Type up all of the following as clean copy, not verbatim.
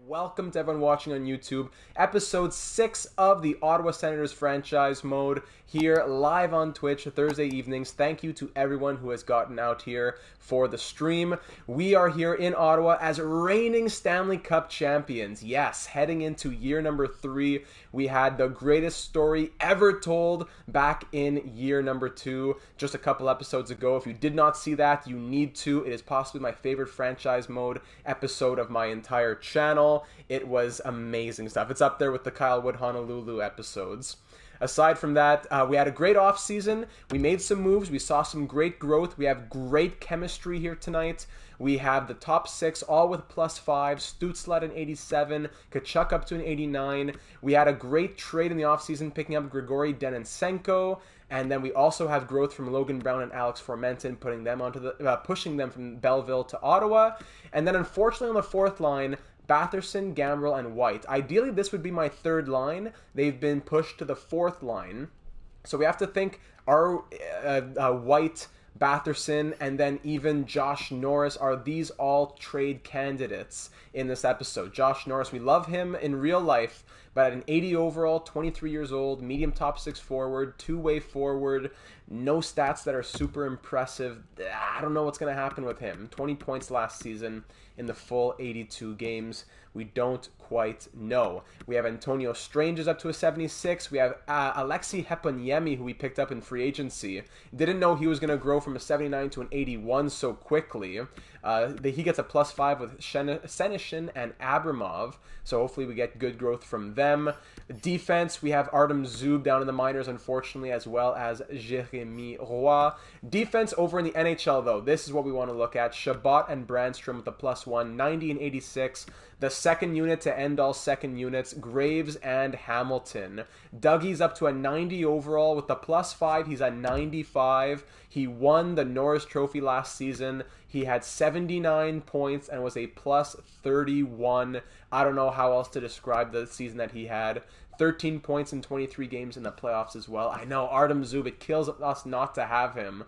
welcome to everyone watching on YouTube. Episode 6 of the Ottawa Senators Franchise Mode here live on Twitch Thursday evenings. Thank you to everyone who has gotten out here for the stream. We are here in Ottawa as reigning Stanley Cup champions. Yes, heading into year number 3. We had the greatest story ever told back in year number 2 just a couple episodes ago. If you did not see that, you need to. It is possibly my favorite Franchise Mode episode of my entire channel. It was amazing stuff. It's up there with the Kyle Wood Honolulu episodes. Aside from that, we had a great offseason. We made some moves. We saw some great growth. We have great chemistry here tonight. We have the top 6 all with +5. Stützle at an 87. Tkachuk up to an 89. We had a great trade in the offseason picking up Grigory Denisenko. And then we also have growth from Logan Brown and Alex Formenton, putting them onto the pushing them from Belleville to Ottawa. And then unfortunately on the fourth line, Batherson, Gambrell, and White. Ideally, this would be my third line. They've been pushed to the fourth line. So we have to think, are White, Batherson, and then even Josh Norris, are these all trade candidates in this episode? Josh Norris, we love him in real life, but at an 80 overall, 23 years old, medium top 6 forward, two-way forward, no stats that are super impressive. I don't know what's going to happen with him. 20 points last season in the full 82 games. We don't quite know. We have Antonio Strange is up to a 76. We have Alexei Heponiemi, who we picked up in free agency. Didn't know he was going to grow from a 79 to an 81 so quickly. He gets a +5 with Senyshyn and Abramov, so hopefully we get good growth from them. Defense, we have Artem Zub down in the minors, unfortunately, as well as Jérémy Roy. Defense over in the NHL, though, this is what we want to look at. Chabot and Brandstrom with a +1, 90 and 86. The second unit to end all second units, Graves and Hamilton. Dougie's up to a 90 overall with the +5. He's a 95. He won the Norris Trophy last season. He had 79 points and was a +31. I don't know how else to describe the season that he had. 13 points in 23 games in the playoffs as well. I know, Artem Zub, it kills us not to have him.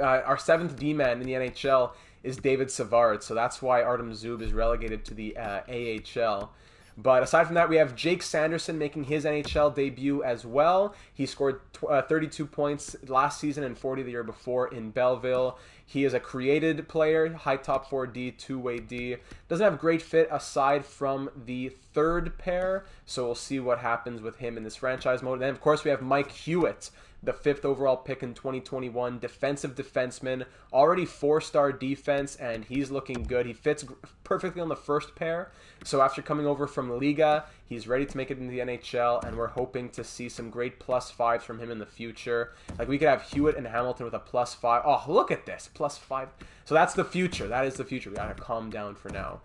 Our 7th D-man in the NHL is David Savard, so that's why Artem Zub is relegated to the AHL. But aside from that, we have Jake Sanderson making his NHL debut as well. He scored 32 points last season and 40 the year before in Belleville. He is a created player, high top 4D, two-way D. Doesn't have great fit aside from the third pair, so we'll see what happens with him in this franchise mode. And then, of course, we have Mike Hewitt, the 5th overall pick in 2021, defensive defenseman, already 4-star defense, and he's looking good. He fits perfectly on the first pair, so after coming over from Liga, he's ready to make it into the NHL, and we're hoping to see some great +5s from him in the future. Like, we could have Hewitt and Hamilton with a +5. Oh, look at this, +5. So that's the future. That is the future. We gotta calm down for now.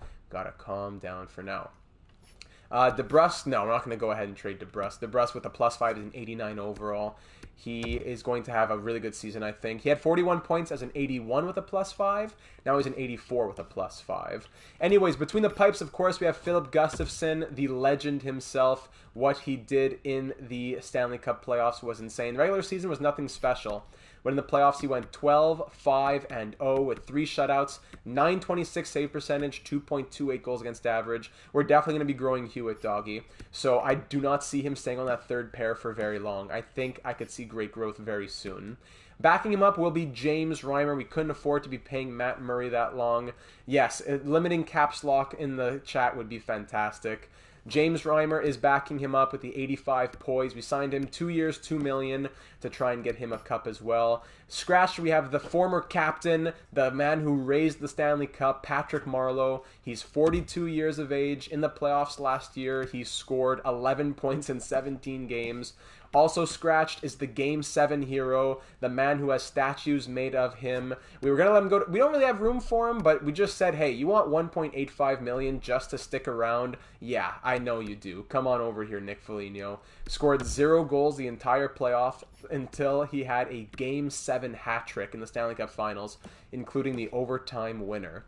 DeBrusk, no, we're not going to go ahead and trade DeBrusk. DeBrusk with a +5 is an 89 overall. He is going to have a really good season, I think. He had 41 points as an 81 with a +5. Now he's an 84 with a +5. Anyways, between the pipes, of course, we have Filip Gustavsson, the legend himself. What he did in the Stanley Cup playoffs was insane. The regular season was nothing special. But in the playoffs, he went 12, 5, and 0 with 3 shutouts, 926 save percentage, 2.28 goals against average. We're definitely going to be growing Hewitt, doggy. So I do not see him staying on that third pair for very long. I think I could see great growth very soon. Backing him up will be James Reimer. We couldn't afford to be paying Matt Murray that long. Yes, limiting caps lock in the chat would be fantastic. James Reimer is backing him up with the 85 poise. We signed him 2 years, $2 million to try and get him a cup as well. Scratched, we have the former captain, the man who raised the Stanley Cup, Patrick Marleau. He's 42 years of age. In the playoffs last year, he scored 11 points in 17 games. Also scratched is the Game 7 hero, the man who has statues made of him. We were going to let him go. We don't really have room for him, but we just said, hey, you want $1.85 million just to stick around? Yeah, I know you do. Come on over here, Nick Foligno. Scored 0 goals the entire playoff until he had a Game 7 hat trick in the Stanley Cup Finals, including the overtime winner.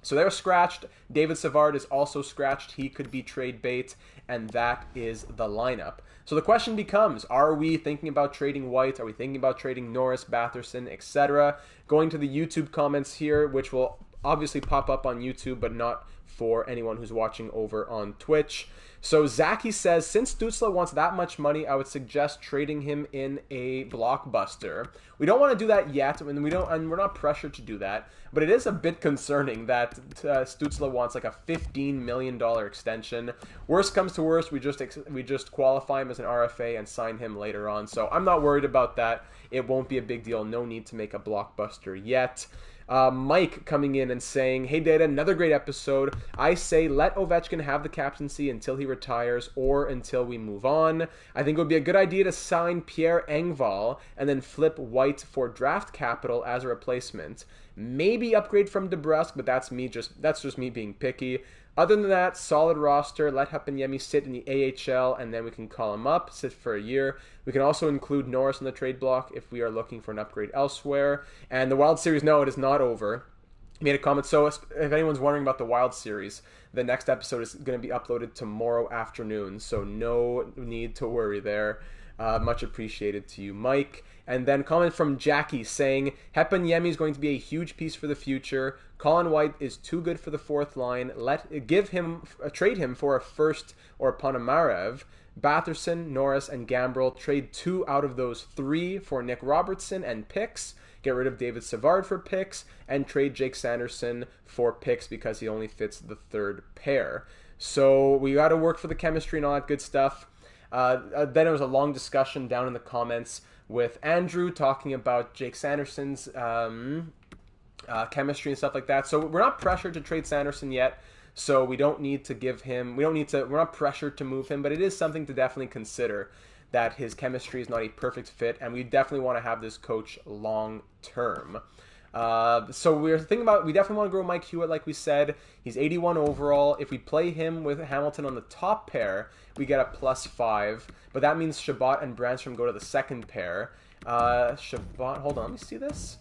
So they're scratched. David Savard is also scratched. He could be trade bait, and that is the lineup. So the question becomes, are we thinking about trading White? Are we thinking about trading Norris, Batherson, etc.? Going to the YouTube comments here, which will obviously pop up on YouTube, but not for anyone who's watching over on Twitch. So Zachy says, since Stützle wants that much money, I would suggest trading him in a blockbuster. We don't want to do that yet, and we're not pressured to do that. But it is a bit concerning that Stützle wants like a $15 million extension. Worst comes to worst, we just qualify him as an RFA and sign him later on. So I'm not worried about that. It won't be a big deal. No need to make a blockbuster yet. Mike coming in and saying, hey Data, another great episode. I say let Ovechkin have the captaincy until he retires or until we move on. I think it would be a good idea to sign Pierre Engvall and then flip White for draft capital as a replacement. Maybe upgrade from DeBrusque, but that's just me being picky. Other than that, solid roster. Let Heponiemi sit in the AHL, and then we can call him up, sit for a year. We can also include Norris in the trade block if we are looking for an upgrade elsewhere. And the Wild Series, no, it is not over. He made a comment. So if anyone's wondering about the Wild Series, the next episode is going to be uploaded tomorrow afternoon, so no need to worry there. Much appreciated to you, Mike. And then comment from Jackie saying, Heponiemi is going to be a huge piece for the future. Colin White is too good for the fourth line. Trade him for a first or Ponomarev. Batherson, Norris, and Gambrell. Trade 2 out of those 3 for Nick Robertson and picks. Get rid of David Savard for picks. And trade Jake Sanderson for picks because he only fits the third pair. So we got to work for the chemistry and all that good stuff. Then there was a long discussion down in the comments with Andrew talking about Jake Sanderson's chemistry and stuff like that. So we're not pressured to trade Sanderson yet. So we don't need to we're not pressured to move him, but it is something to definitely consider that his chemistry is not a perfect fit, and we definitely want to have this coach long term. So we're thinking about, we definitely want to grow Mike Hewitt, like we said. He's 81 overall. If we play him with Hamilton on the top pair, we get a +5. But that means Shabbat and Brandstrom go to the second pair. Shabbat, hold on, let me see this.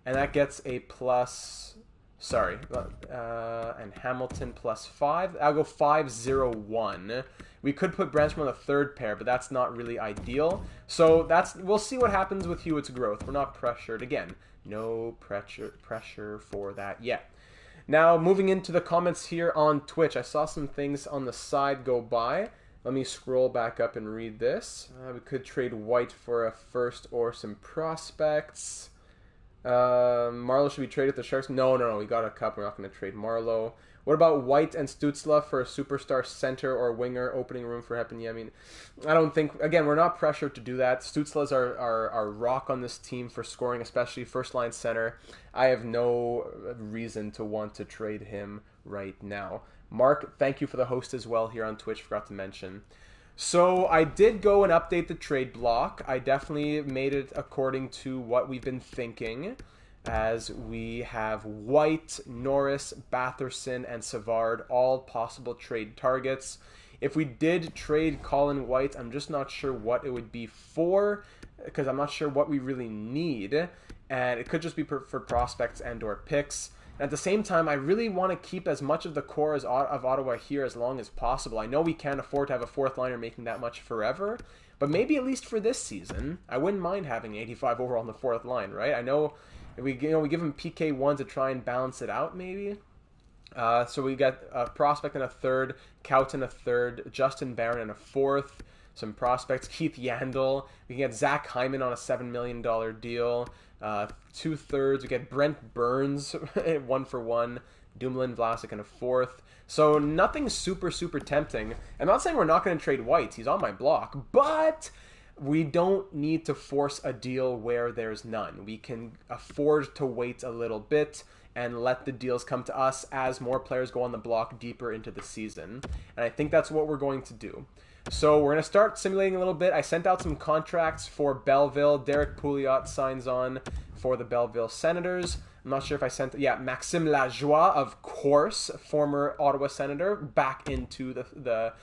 And that gets a and Hamilton +5. I'll go 5-0-1. We could put Brandstrom on the third pair, but that's not really ideal. So we'll see what happens with Hewitt's growth. We're not pressured. Again, no pressure for that yet. Now, moving into the comments here on Twitch. I saw some things on the side go by. Let me scroll back up and read this. We could trade White for a first or some prospects. Marlowe should be traded to the Sharks. No, we got a cup. We're not going to trade Marlowe. What about White and Stützle for a superstar center or winger, opening room for Heponiemi? I don't think, again, we're not pressured to do that. Stützle's our rock on this team for scoring, especially first line center. I have no reason to want to trade him right now. Mark, thank you for the host as well here on Twitch, forgot to mention. So I did go and update the trade block. I definitely made it according to what we've been thinking, as we have White, Norris, Batherson, and Savard, all possible trade targets. If we did trade Colin White, I'm just not sure what it would be for, because I'm not sure what we really need, and it could just be for prospects and or picks. And at the same time, I really want to keep as much of the core of Ottawa here as long as possible. I know we can't afford to have a fourth liner making that much forever, but maybe at least for this season, I wouldn't mind having 85 overall on the fourth line, right? I know we give him PK1 to try and balance it out, maybe. So we got a prospect and a third, Cowton a third, Justin Barron and a fourth, some prospects, Keith Yandel. We can get Zach Hyman on a $7 million deal. 2/3, we get Brent Burns 1-for-1, Dumoulin, Vlasic, and a fourth. So nothing super tempting. I'm not saying we're not going to trade White. He's on my block, but we don't need to force a deal where there's none. We can afford to wait a little bit and let the deals come to us as more players go on the block deeper into the season. And I think that's what we're going to do. So we're going to start simulating a little bit. I sent out some contracts for Belleville. Derek Pouliot signs on for the Belleville Senators. I'm not sure if I sent... Yeah, Maxime Lajoie, of course, former Ottawa Senator, back into the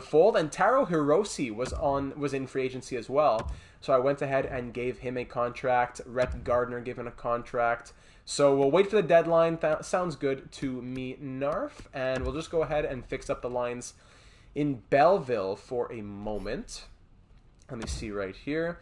fold. And Taro Hirose was in free agency as well. So I went ahead and gave him a contract. Rhett Gardner given a contract. So we'll wait for the deadline. Sounds good to me, Narf. And we'll just go ahead and fix up the lines in Belleville for a moment. Let me see right here.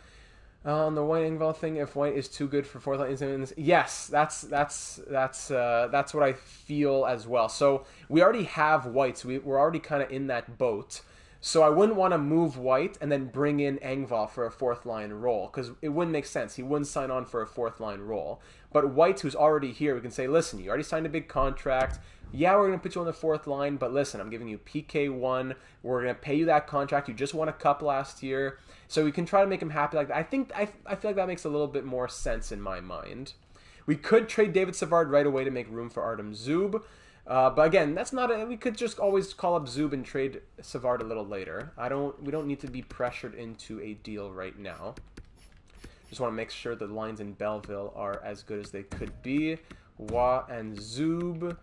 On the White Engvall thing, if White is too good for fourth line, yes, that's what I feel as well. So we already have White, so we're already kind of in that boat. So I wouldn't want to move White and then bring in Engvall for a fourth line role, because it wouldn't make sense. He wouldn't sign on for a fourth line role. But White, who's already here, we can say, listen, you already signed a big contract. Yeah, we're going to put you on the fourth line, but listen, I'm giving you PK1. We're going to pay you that contract. You just won a cup last year. So we can try to make him happy like that. I feel like that makes a little bit more sense in my mind. We could trade David Savard right away to make room for Artem Zub. But again, that's not we could just always call up Zub and trade Savard a little later. We don't need to be pressured into a deal right now. Just want to make sure the lines in Belleville are as good as they could be. Wah and Zub.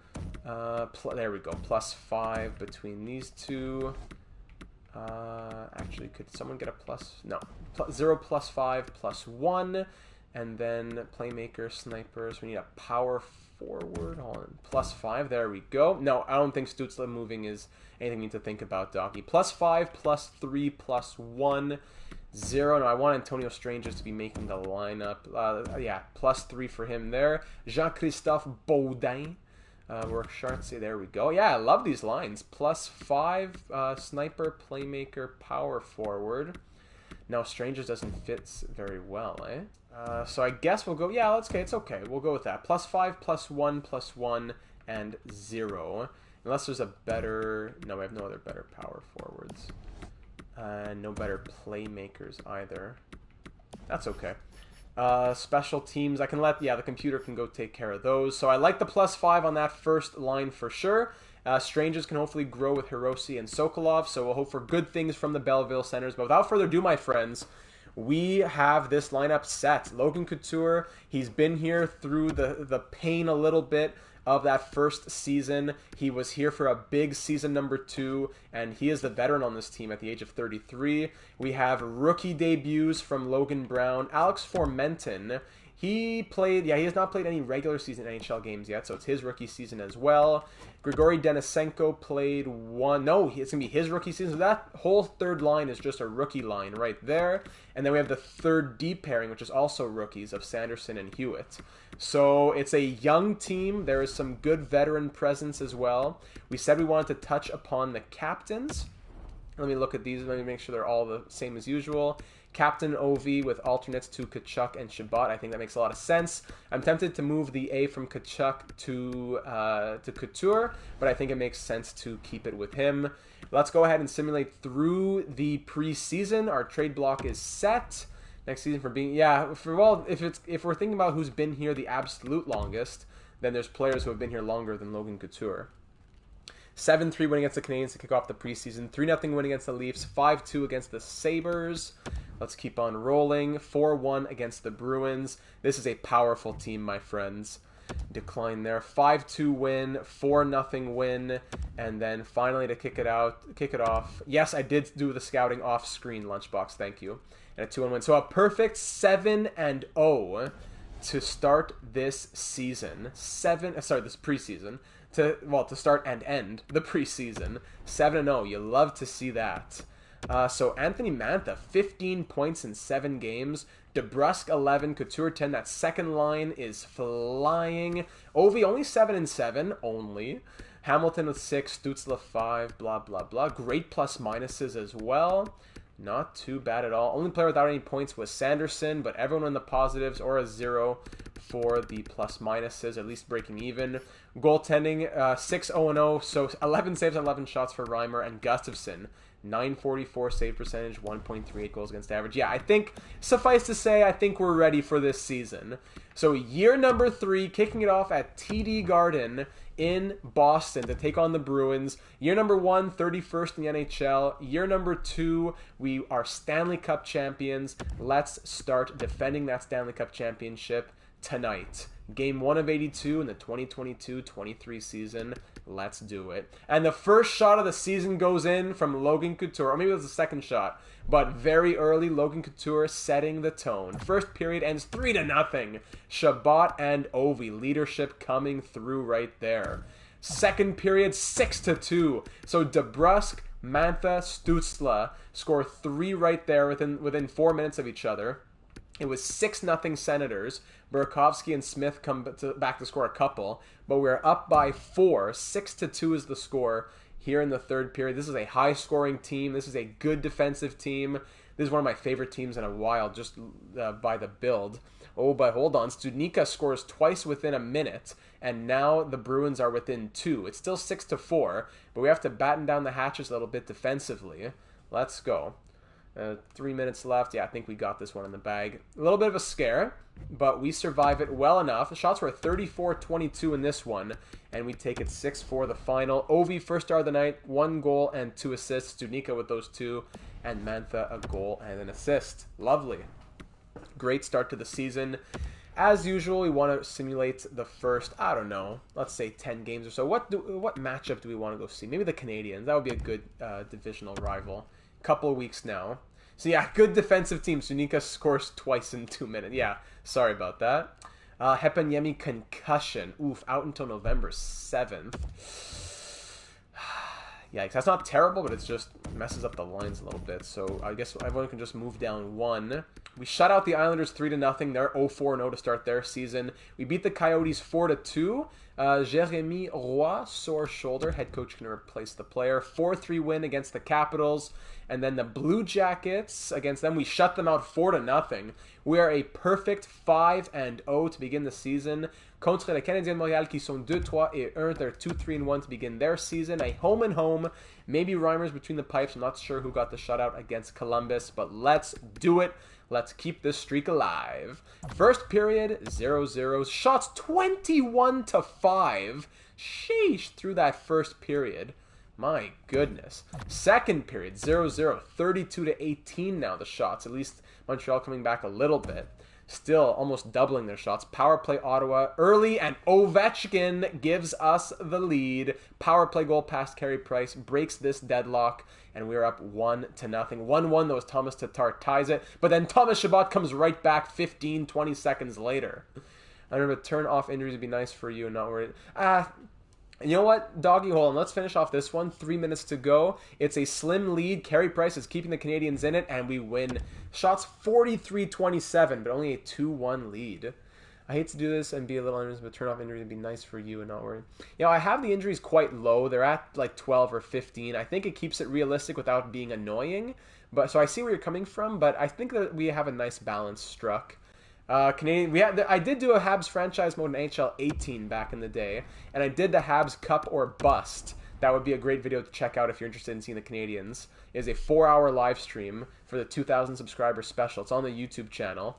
There we go. +5 between these two. Actually, could someone get a plus? No. 0 +5 +1. And then playmaker, snipers. We need a power forward. Hold on. +5. There we go. No, I don't think Stützle moving is anything we need to think about, Docky. +5 +3 +1. 0. No, I want Antonio Strangers to be making the lineup. Yeah, +3 for him there. Jean-Christophe Baudin. Workshartsy, there we go. Yeah, I love these lines. +5, sniper, playmaker, power forward. No, Strangers doesn't fit very well, eh? So I guess we'll go, yeah, it's okay. We'll go with that. +5, +1, +1, and 0. Unless there's a better, no, we have no other better power forwards. No better playmakers either. That's okay. Special teams, I can let, yeah, the computer can go take care of those. So I like the +5 on that first line for sure. Strangers can hopefully grow with Hirose and Sokolov, so we'll hope for good things from the Belleville Senators. But without further ado, my friends, we have this lineup set. Logan Couture, he's been here through the pain a little bit of that first season. He was here for a big season number 2, and he is the veteran on this team at the age of 33. We have rookie debuts from Logan Brown. Alex Formenton, he has not played any regular season NHL games yet, so it's his rookie season as well. Grigory Denisenko played one. No, it's going to be his rookie season. So that whole third line is just a rookie line right there. And then we have the third deep pairing, which is also rookies of Sanderson and Hewitt. So it's a young team. There is some good veteran presence as well. We said we wanted to touch upon the captains. Let me look at these. Let me make sure they're all the same as usual. Captain Ovi with alternates to Tkachuk and Shabbat. I think that makes a lot of sense. I'm tempted to move the A from Tkachuk to Couture, but I think it makes sense to keep it with him. Let's go ahead and simulate through the preseason. Our trade block is set. Next season for being, yeah, if we're thinking about who's been here the absolute longest, then there's players who have been here longer than Logan Couture. 7-3 win against the Canadiens to kick off the preseason. 3-0 win against the Leafs. 5-2 against the Sabres. Let's keep on rolling. 4-1 against the Bruins. This is a powerful team, my friends. Decline there. 5-2 win. 4-0 win. And then finally to kick it off. Yes, I did do the scouting off screen, Lunchbox. Thank you. And a 2-1 win. So a perfect 7-0 to start this season. This preseason. To start and end the preseason. 7-0. You love to see that. So Anthony Mantha, 15 points in 7 games. DeBrusk, 11. Couture, 10. That second line is flying. Ovi, only 7-7. Only. Hamilton with 6. Stützle, 5. Blah, blah, blah. Great plus minuses as well. Not too bad at all. Only player without any points was Sanderson, but everyone in the positives or a 0 for the plus minuses, at least breaking even. Goaltending, 6-0-0, so 11 saves, 11 shots for Reimer and Gustafson. 944 save percentage, 1.38 goals against average. Yeah, I think, suffice to say, I think we're ready for this season. So year number 3, kicking it off at TD Garden in Boston to take on the Bruins. Year number 1, 31st in the NHL. Year number 2, we are Stanley Cup champions. Let's start defending that Stanley Cup championship tonight. Game 1 of 82 in the 2022-23 season. Let's do it. And the first shot of the season goes in from Logan Couture. Or maybe it was the second shot. But very early, Logan Couture setting the tone. First period ends 3-0. Shabbat and Ovi. Leadership coming through right there. Second period, 6-2. So DeBrusk, Mantha, Stützle score 3 right there within 4 minutes of each other. It was 6-0 Senators. Burakovsky and Smith come back to score a couple, but we're up by 4. 6-2 is the score here in the third period. This is a high-scoring team. This is a good defensive team. This is one of my favorite teams in a while, just by the build. Oh, but hold on. Studnicka scores twice within a minute, and now the Bruins are within 2. It's still 6-4, but we have to batten down the hatches a little bit defensively. Let's go. 3 minutes left. Yeah, I think we got this one in the bag. A little bit of a scare, but we survive it well enough. The shots were 34-22 in this one, and we take it 6-4 the final. Ovi, first star of the night, 1 goal and 2 assists. Studnicka with those 2, and Mantha a goal and an assist. Lovely. Great start to the season. As usual, we want to simulate the first, I don't know, let's say 10 games or so. What matchup do we want to go see? Maybe the Canadiens. That would be a good divisional rival. Couple of weeks now. So yeah, good defensive team. Studnicka scores twice in 2 minutes. Yeah, sorry about that. Heponiemi concussion. Oof, out until November 7th. Yikes, that's not terrible, but it's just messes up the lines a little bit. So I guess everyone can just move down 1. We shut out the Islanders 3-0. They're 0-4-0 to start their season. We beat the Coyotes 4-2. Jérémy Roy, sore shoulder. Head coach can replace the player. 4-3 win against the Capitals. And then the Blue Jackets, against them, we shut them out 4-0. We are a perfect 5-0 to begin the season. Contre les Canadiens de Montréal, qui sont 2-3-1. They're 2-3-1 to begin their season. A home and home. Maybe Reimers between the pipes. I'm not sure who got the shutout against Columbus, but let's do it. Let's keep this streak alive. First period, 0-0. Shots 21-5. Sheesh, through that first period. My goodness. Second period, 0-0. 32-18 now the shots. At least Montreal coming back a little bit. Still almost doubling their shots. Power play Ottawa early, and Ovechkin gives us the lead. Power play goal past Carey Price breaks this deadlock, and we're up 1-0. 1-1, though, as Thomas Tatar ties it. But then Thomas Chabot comes right back 15-20 seconds later. I remember turn off injuries would be nice for you and not worried. You know what, doggy, hold on. Let's finish off this one. 3 minutes to go. It's a slim lead. Carey Price is keeping the Canadiens in it, and we win. Shots 43-27, but only a 2-1 lead. I hate to do this and be a little honest, but turn off injuries would be nice for you and not worried. You know, I have the injuries quite low. They're at like 12 or 15. I think it keeps it realistic without being annoying. But so I see where you're coming from, but I think that we have a nice balance struck. I did do a Habs franchise mode in NHL 18 back in the day, and I did the Habs Cup or Bust. That would be a great video to check out if you're interested in seeing the Canadiens. It is a 4-hour live stream for the 2,000 subscriber special. It's on the YouTube channel.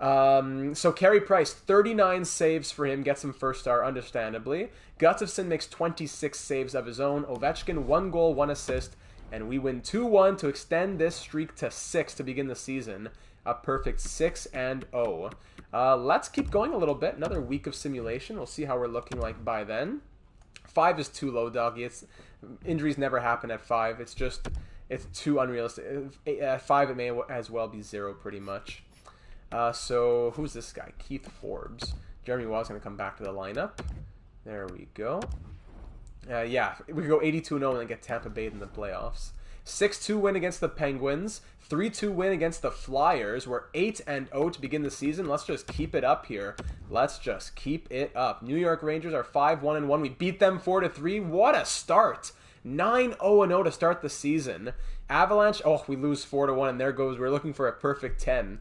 So Carey Price, 39 saves for him, gets him first star, understandably. Gustafson makes 26 saves of his own. Ovechkin, 1 goal, 1 assist, and we win 2-1 to extend this streak to 6 to begin the season. A perfect 6-0. Let's keep going a little bit. Another week of simulation. We'll see how we're looking like by then. 5 is too low, doggy. Injuries never happen at 5. It's too unrealistic. At 5, it may as well be 0 pretty much. So who's this guy? Keith Forbes. Jeremy Waugh's going to come back to the lineup. There we go. Yeah, we go 82-0 and then get Tampa Bay in the playoffs. 6-2 win against the Penguins. 3-2 win against the Flyers. We're 8-0 to begin the season. Let's just keep it up here. Let's just keep it up. New York Rangers are 5-1-1. We beat them 4-3. What a start. 9-0-0 to start the season. Avalanche, oh, we lose 4-1, and there goes. We're looking for a perfect 10.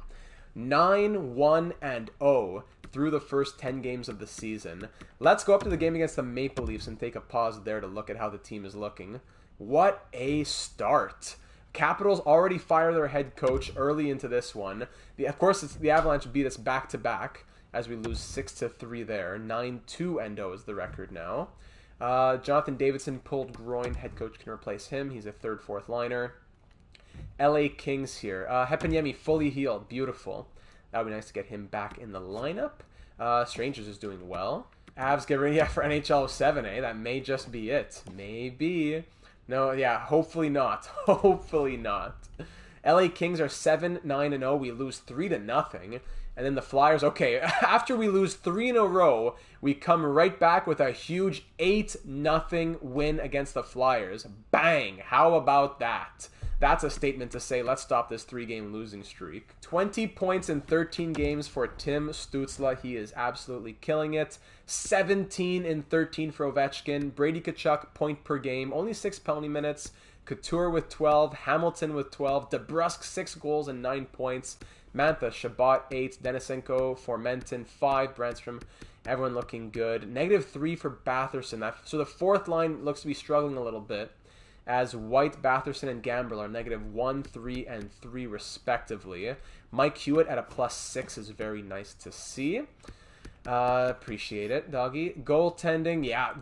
9-1-0 through the first 10 games of the season. Let's go up to the game against the Maple Leafs and take a pause there to look at how the team is looking. What a start. Capitals already fire their head coach early into this one. Of course, the Avalanche beat us back-to-back as we lose 6-3 there. 9-2-0 is the record now. Jonathan Davidson pulled groin. Head coach can replace him. He's a third, fourth liner. LA Kings here. Heponiemi fully healed. Beautiful. That would be nice to get him back in the lineup. Strangers is doing well. Avs get ready for NHL 7, eh? That may just be it. Maybe. No, yeah, hopefully not. Hopefully not. LA Kings are 7-9-0. We lose 3-0. And then the Flyers, okay, after we lose 3 in a row, we come right back with a huge 8-0 win against the Flyers. Bang! How about that? that's a statement to say, let's stop this 3-game losing streak. 20 points in 13 games for Tim Stützle. He is absolutely killing it. 17 in 13 for Ovechkin. Brady Tkachuk, point per game. Only 6 penalty minutes. Couture with 12. Hamilton with 12. DeBrusk, 6 goals and 9 points. Mantha, Shabbat, 8. Denisenko, Formenton, 5. Brandstrom, everyone looking good. -3 for Batherson. So the fourth line looks to be struggling a little bit, as White, Batherson, and Gambrell are -1, 3, and 3 respectively. Mike Hewitt at a +6 is very nice to see. Appreciate it, doggy. Goaltending, yeah.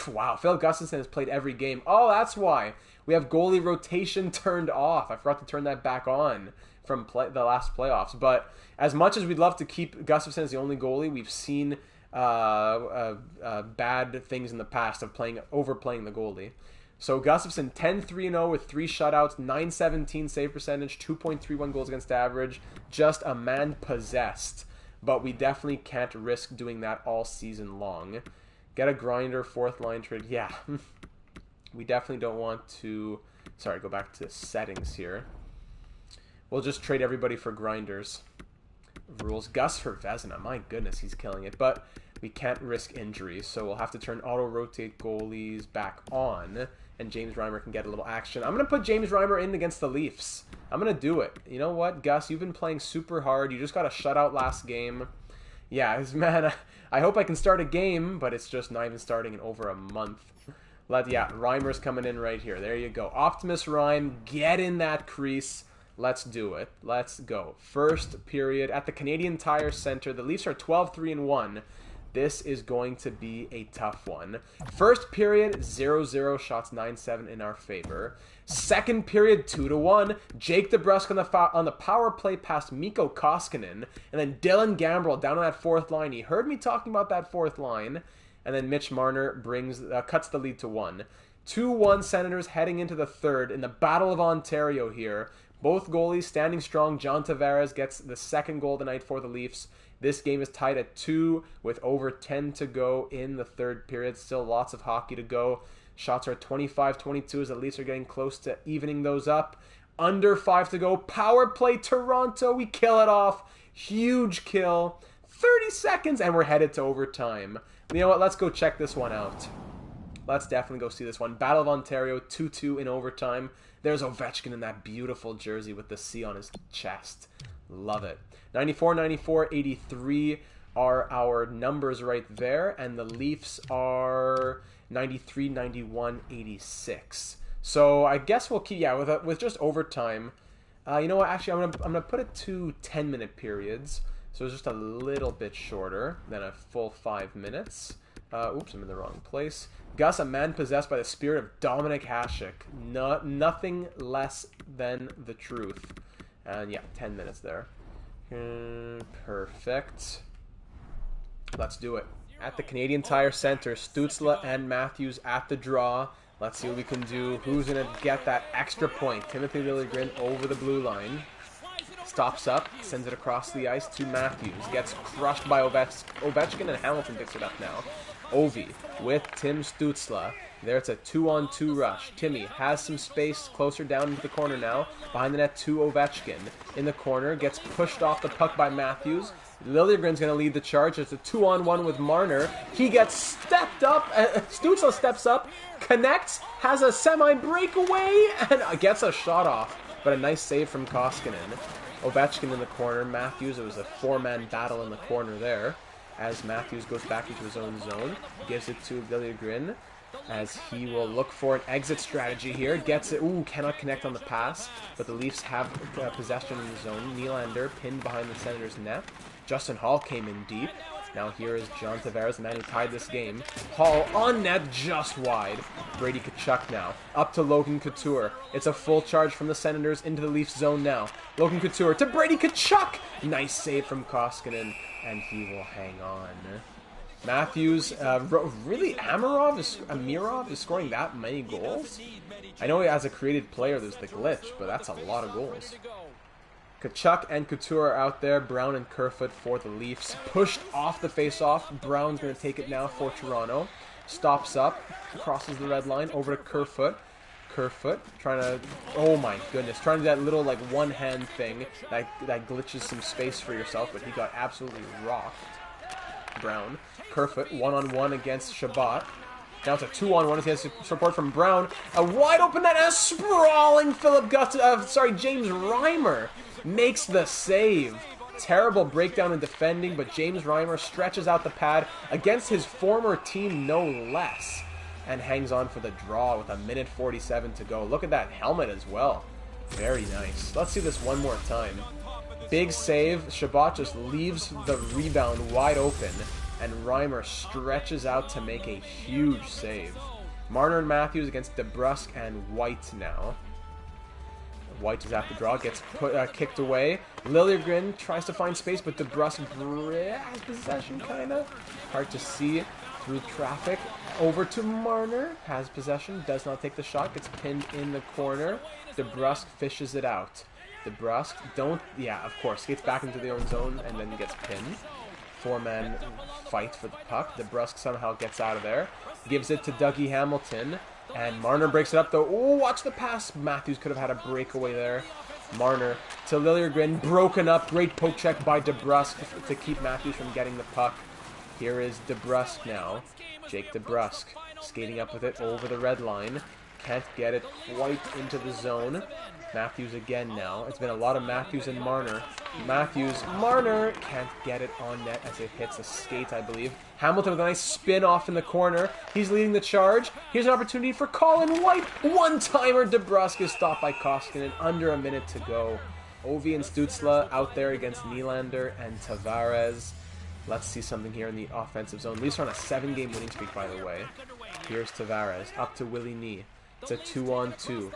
Wow, Filip Gustavsson has played every game. Oh, that's why. We have goalie rotation turned off. I forgot to turn that back on from the last playoffs. But as much as we'd love to keep Gustafson as the only goalie, we've seen bad things in the past of overplaying the goalie. So Gustafson 10-3-0 with 3 shutouts, .917 save percentage, 2.31 goals against average. Just a man possessed. But we definitely can't risk doing that all season long. Get a grinder, fourth line trade. Yeah. We definitely don't want to... Sorry, go back to settings here. We'll just trade everybody for grinders. Rules. Gus for Vezina. My goodness, he's killing it. But we can't risk injuries, so we'll have to turn auto-rotate goalies back on, and James Reimer can get a little action. I'm going to put James Reimer in against the Leafs. I'm going to do it. You know what, Gus? You've been playing super hard. You just got a shutout last game. Yeah, man, I hope I can start a game, but it's just not even starting in over a month. Yeah, Reimer's coming in right here. There you go. Optimus Rhyme, get in that crease. Let's do it. Let's go. First period at the Canadian Tire Center. The Leafs are 12-3-1. This is going to be a tough one. First period, 0-0, shots 9-7 in our favor. Second period, 2-1. Jake DeBrusk on the power play past Mikko Koskinen. And then Dylan Gambrell down on that fourth line. He heard me talking about that fourth line. And then Mitch Marner cuts the lead to 1. 2-1 Senators heading into the third in the Battle of Ontario here. Both goalies standing strong. John Tavares gets the second goal tonight for the Leafs. This game is tied at 2 with over 10 to go in the third period. Still lots of hockey to go. Shots are 25-22 as the Leafs are getting close to evening those up. Under 5 to go. Power play Toronto. We kill it off. Huge kill. 30 seconds and we're headed to overtime. You know what? Let's go check this one out. Let's definitely go see this one. Battle of Ontario, 2-2 in overtime. There's Ovechkin in that beautiful jersey with the C on his chest. Love it. 94, 94, 83 are our numbers right there. And the Leafs are 93, 91, 86. So I guess we'll keep, yeah, with just overtime. You know what? Actually, I'm gonna put it to 10-minute periods. So it's just a little bit shorter than a full 5 minutes. Oops, I'm in the wrong place. Gus, a man possessed by the spirit of Dominic Hasek. Nothing less than the truth. And yeah, 10 minutes there. Perfect. Let's do it. At the Canadian Tire Center, Stützle and Matthews at the draw. Let's see what we can do. Who's going to get that extra point? Timothy Liljegren over the blue line. Stops up, sends it across the ice to Matthews. Gets crushed by Ovechkin, and Hamilton picks it up now. Ovi with Tim Stützle. There it's a 2-on-2 rush. Timmy has some space closer down into the corner now. Behind the net to Ovechkin. In the corner, gets pushed off the puck by Matthews. Liljegren's going to lead the charge. It's a 2-on-1 with Marner. He gets stepped up. Stützle steps up, connects, has a semi-breakaway, and gets a shot off. But a nice save from Koskinen. Ovechkin in the corner. Matthews, it was a 4-man battle in the corner there. As Matthews goes back into his own zone. Gives it to Liljegren. As he will look for an exit strategy here. Gets it. Ooh, cannot connect on the pass. But the Leafs have possession in the zone. Nylander pinned behind the Senators' net. Justin Hall came in deep. Now here is John Tavares, the man who tied this game. Hall on net, just wide. Brady Tkachuk now. Up to Logan Couture. It's a full charge from the Senators into the Leafs zone now. Logan Couture to Brady Tkachuk. Nice save from Koskinen. And he will hang on. Matthews, really, Amirov is scoring that many goals? I know as a created player there's the glitch, but that's a lot of goals. Tkachuk and Couture are out there. Brown and Kerfoot for the Leafs. Pushed off the face-off. Brown's going to take it now for Toronto. Stops up. Crosses the red line over to Kerfoot. Kerfoot trying to, oh my goodness, trying to do that little like one-hand thing that glitches some space for yourself, but he got absolutely rocked. Brown. Kerfoot one-on-one against Shabbat. Now it's a 2-on-1 as he has support from Brown. A wide open net and a sprawling James Reimer makes the save. Terrible breakdown in defending, but James Reimer stretches out the pad against his former team no less. And hangs on for the draw with 1:47 to go. Look at that helmet as well. Very nice. Let's see this one more time. Big save. Shabbat just leaves the rebound wide open. And Reimer stretches out to make a huge save. Marner and Matthews against DeBrusk and White now. White is at the draw. Gets kicked away. Liljegren tries to find space, but DeBrusk has possession, kind of. Hard to see through traffic. Over to Marner, has possession, does not take the shot, gets pinned in the corner. DeBrusk fishes it out. DeBrusk, of course, gets back into the own zone and then gets pinned. Four-man fight for the puck. DeBrusk somehow gets out of there. Gives it to Dougie Hamilton, and Marner breaks it up though. Oh, watch the pass. Matthews could have had a breakaway there. Marner to Liljegren, broken up. Great poke check by DeBrusk to keep Matthews from getting the puck. Here is DeBrusk now. Jake DeBrusk skating up with it over the red line. Can't get it quite into the zone. Matthews again now. It's been a lot of Matthews and Marner. Marner can't get it on net as it hits a skate, I believe. Hamilton with a nice spin off in the corner. He's leading the charge. Here's an opportunity for Colin White. One-timer. DeBrusk is stopped by Koskinen. Under a minute to go. Ovi and Stützle out there against Nylander and Tavares. Let's see something here in the offensive zone. Leafs are on a 7-game winning streak, by the way. Here's Tavares up to Willie Nee. It's a 2-on-2.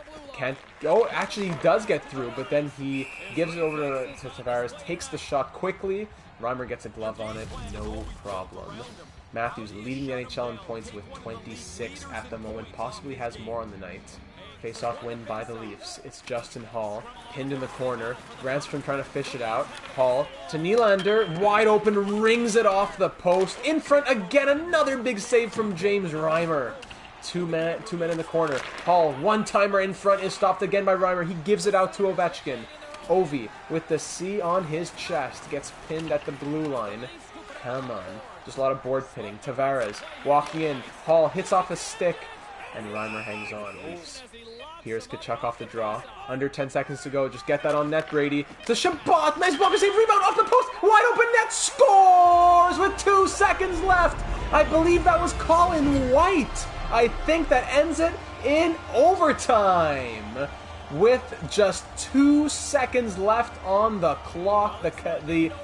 Actually he does get through, but then he gives it over to Tavares, takes the shot quickly. Reimer gets a glove on it, no problem. Matthews leading the NHL in points with 26 at the moment, possibly has more on the night. Face-off win by the Leafs. It's Justin Hall, pinned in the corner. Granstrom trying to fish it out. Hall to Nylander, wide open, rings it off the post. In front again, another big save from James Reimer. Two men in the corner. Hall, one-timer in front, is stopped again by Reimer. He gives it out to Ovechkin. Ovi, with the C on his chest, gets pinned at the blue line. Come on. Just a lot of board pinning. Tavares walking in. Hall hits off a stick, and Reimer hangs on. Leafs. Here's Tkachuk off the draw. Under 10 seconds to go. Just get that on net, Brady. To Shabbat. Nice blocker save. Rebound off the post. Wide open net. Scores with 2 seconds left. I believe that was Colin White. I think that ends it in overtime. With just 2 seconds left on the clock, the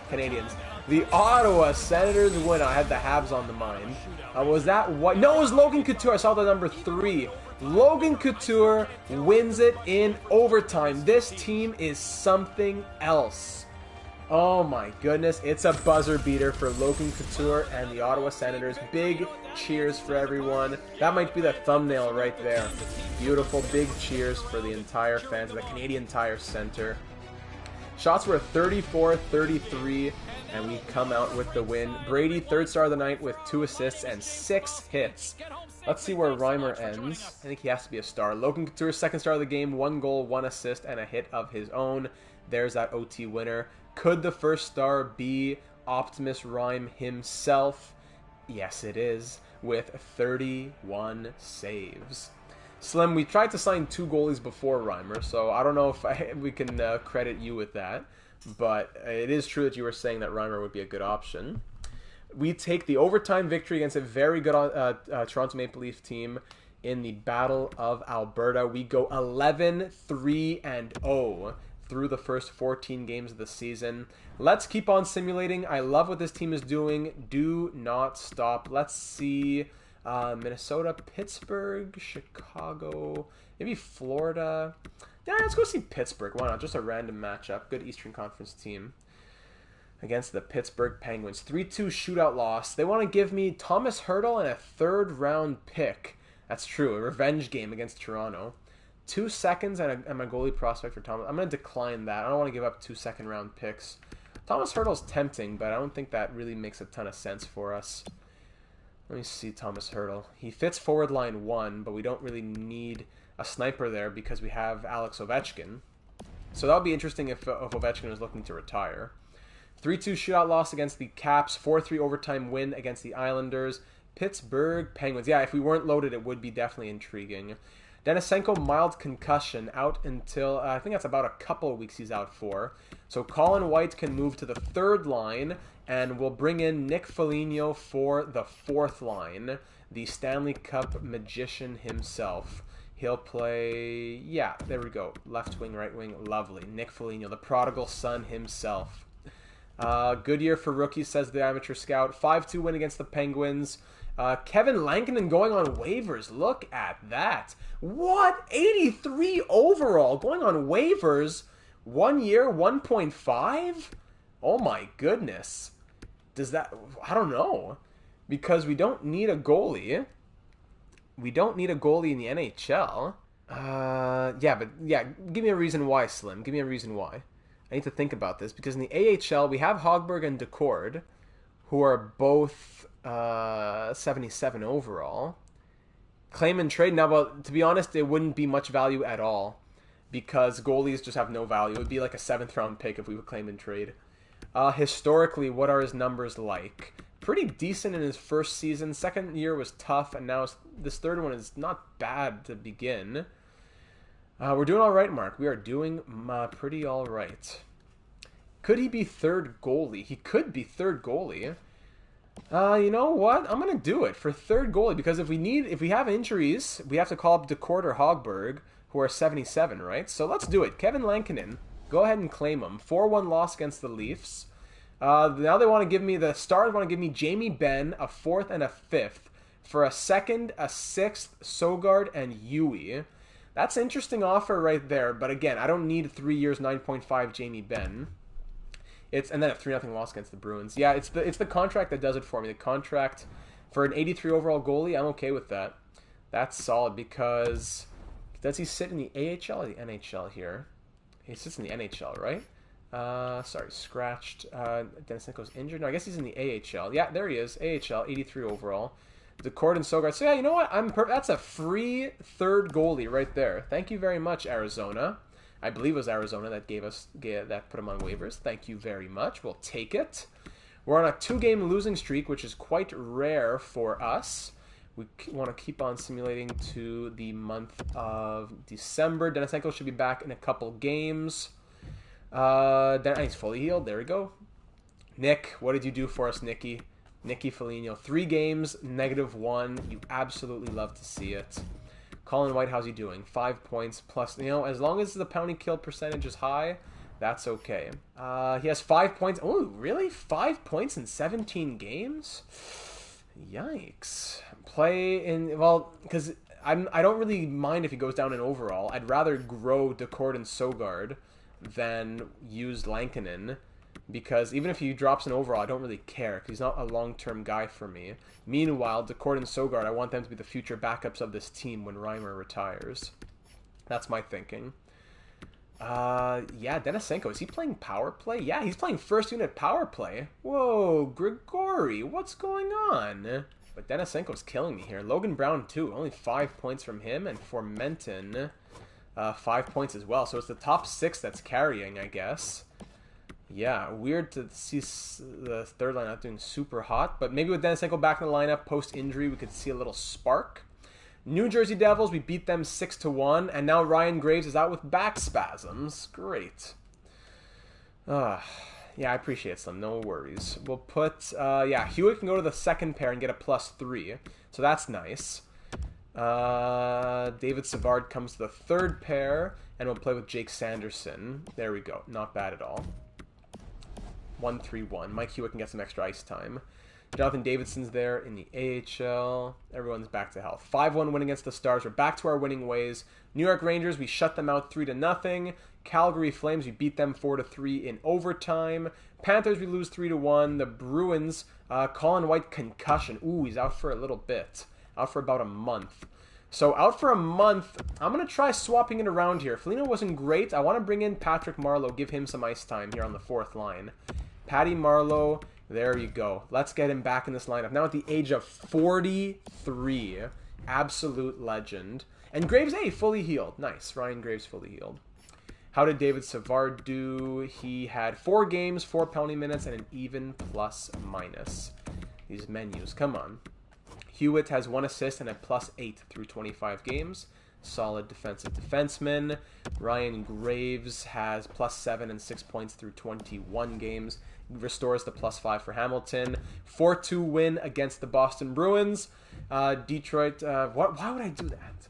Canadians. The Ottawa Senators win. I had the Habs on the mind. Was that what? No, it was Logan Couture. I saw the number 3. Logan Couture wins it in overtime. This team is something else. Oh my goodness. It's a buzzer beater for Logan Couture and the Ottawa Senators. Big cheers for everyone. That might be the thumbnail right there. Beautiful big cheers for the entire fans of the Canadian Tire Center. Shots were 34-33, and we come out with the win. Brady, third star of the night with 2 assists and 6 hits. Let's see where Reimer ends. I think he has to be a star. Logan Couture, second star of the game, 1 goal, 1 assist, and a hit of his own. There's that OT winner. Could the first star be Optimus Rhyme himself? Yes, it is, with 31 saves. Slim, we tried to sign 2 goalies before Reimer, so I don't know if we can credit you with that. But it is true that you were saying that Reimer would be a good option. We take the overtime victory against a very good Toronto Maple Leaf team in the Battle of Alberta. We go 11-3-0 through the first 14 games of the season. Let's keep on simulating. I love what this team is doing. Do not stop. Let's see Minnesota, Pittsburgh, Chicago, maybe Florida. Yeah, let's go see Pittsburgh. Why not? Just a random matchup. Good Eastern Conference team against the Pittsburgh Penguins. 3-2 shootout loss. They want to give me Thomas Hertl and a 3rd-round pick. That's true. A revenge game against Toronto. 2 seconds and a goalie prospect for Thomas. I'm going to decline that. I don't want to give up 2 second-round picks. Thomas Hertl's tempting, but I don't think that really makes a ton of sense for us. Let me see Thomas Hertl. He fits forward line 1, but we don't really need a sniper there because we have Alex Ovechkin. So that would be interesting if Ovechkin was looking to retire. 3-2 shootout loss against the Caps. 4-3 overtime win against the Islanders. Pittsburgh Penguins. Yeah, if we weren't loaded, it would be definitely intriguing. Denisenko, mild concussion, out until, I think that's about a couple of weeks he's out for. So Colin White can move to the third line, and we'll bring in Nick Foligno for the fourth line, the Stanley Cup magician himself. He'll play, yeah, there we go, left wing, right wing, lovely. Nick Foligno, the prodigal son himself. Good year for rookies, says the amateur scout. 5-2 win against the Penguins. Kevin Lankinen going on waivers. Look at that. What? 83 overall going on waivers. 1 year, 1.5? Oh my goodness. Does that... I don't know. Because we don't need a goalie. We don't need a goalie in the NHL. Yeah, but yeah, give me a reason why, Slim. Give me a reason why. I need to think about this. Because in the AHL, we have Hogberg and Decord, who are both 77 overall. Claim and trade. Now, well, to be honest, it wouldn't be much value at all. Because goalies just have no value. It would be like a 7th round pick if we would claim and trade. Historically, what are his numbers like? Pretty decent in his first season. Second year was tough, and now this third one is not bad to begin. We're doing all right, Mark. We are doing pretty all right. Could he be third goalie? He could be third goalie. You know what? I'm gonna do it for third goalie because if we have injuries, we have to call up Decord or Hogberg, who are 77, right? So let's do it. Kevin Lankinen, go ahead and claim him. 4-1 loss against the Leafs. Now they want to give me, the Stars want to give me Jamie Benn, a 4th and a 5th, for a 2nd, a 6th, Sogard, and Yui. That's an interesting offer right there, but again, I don't need 3 years, 9.5 Jamie Benn. And then a 3-0 loss against the Bruins. Yeah, it's the contract that does it for me. The contract for an 83 overall goalie, I'm okay with that. That's solid because does he sit in the AHL or the NHL here? He sits in the NHL, right? Sorry, scratched. Denisenko's injured. No, I guess he's in the AHL. Yeah, there he is. AHL, 83 overall. Decord and Sogard. So yeah, you know what? That's a free third goalie right there. Thank you very much, Arizona. I believe it was Arizona that that put him on waivers. Thank you very much. We'll take it. We're on a 2-game losing streak, which is quite rare for us. We want to keep on simulating to the month of December. Denisenko should be back in a couple games. He's fully healed. There we go. Nick, what did you do for us, Nicky? Nicky Foligno. 3 games, -1. You absolutely love to see it. Colin White, how's he doing? 5 points plus, as long as the penalty kill percentage is high, that's okay. He has 5 points. Oh, really? 5 points in 17 games? Yikes. Because I don't really mind if he goes down in overall. I'd rather grow Decord and Sogard than use Lankinen, because even if he drops an overall, I don't really care, because he's not a long-term guy for me. Meanwhile, Decord and Sogard, I want them to be the future backups of this team when Reimer retires. That's my thinking. Yeah, Denisenko, is he playing power play? Yeah, he's playing first unit power play. Whoa, Grigori, what's going on? But Denisenko's killing me here. Logan Brown, too. Only 5 points from him, and for Menton, 5 points as well. So it's the top 6 that's carrying, I guess. Yeah, weird to see the third line not doing super hot, but maybe with Denisenko back in the lineup post-injury, we could see a little spark. New Jersey Devils, we beat them 6-1, and now Ryan Graves is out with back spasms. Great. Yeah, I appreciate some. No worries. We'll put, yeah, Hewitt can go to the second pair and get a +3, so that's nice. David Savard comes to the third pair, and we'll play with Jake Sanderson. There we go. Not bad at all. 1-3-1. Mike Hewitt can get some extra ice time. Jonathan Davidson's there in the AHL. Everyone's back to health. 5-1 win against the Stars. We're back to our winning ways. New York Rangers, we shut them out 3-0. Calgary Flames, we beat them 4-3 in overtime. Panthers, we lose 3-1. The Bruins, Colin White concussion. Ooh, he's out for a little bit. Out for about a month. So out for a month, I'm going to try swapping it around here. Foligno wasn't great. I want to bring in Patrick Marleau, give him some ice time here on the fourth line. Patty Marleau There you go. Let's get him back in this lineup. Now at the age of 43. Absolute legend. And Graves, hey, fully healed. Nice. Ryan Graves fully healed. How did David Savard do? He had 4 games, 4 penalty minutes, and an even plus-minus. These menus. Come on. Hewitt has 1 assist and a +8 through 25 games. Solid defensive defenseman. Ryan Graves has +7 and 6 points through 21 games. Restores the +5 for Hamilton. 4-2 win against the Boston Bruins. Detroit, why would I do that?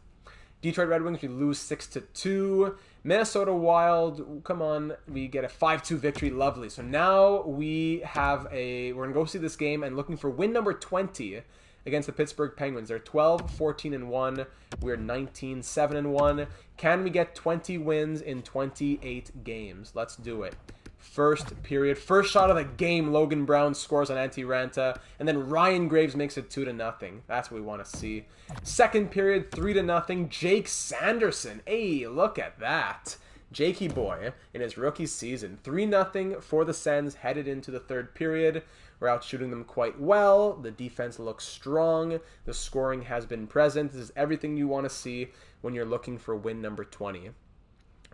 Detroit Red Wings, we lose 6-2. Minnesota Wild, come on, we get a 5-2 victory. Lovely. So now we're going to go see this game and looking for win number 20 against the Pittsburgh Penguins. They're 12-14-1. We're 19-7-1. Can we get 20 wins in 28 games? Let's do it. First period. First shot of the game, Logan Brown scores on Antti-Ranta. And then Ryan Graves makes it 2-0. That's what we want to see. Second period, 3-0. Jake Sanderson. Hey, look at that. Jakey boy in his rookie season. 3-0 for the Sens headed into the third period. We're out shooting them quite well. The defense looks strong. The scoring has been present. This is everything you want to see when you're looking for win number 20.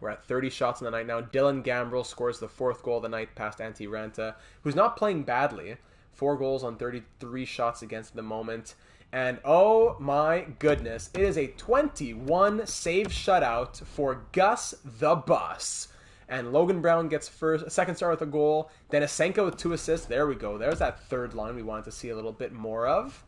We're at 30 shots in the night now. Dylan Gambrell scores the 4th goal of the night past Antti-Ranta, who's not playing badly. 4 goals on 33 shots against at the moment. And oh my goodness, it is a 21 save shutout for Gus the Bus. And Logan Brown gets second star with a goal. Denisenko with 2 assists. There we go. There's that third line we wanted to see a little bit more of.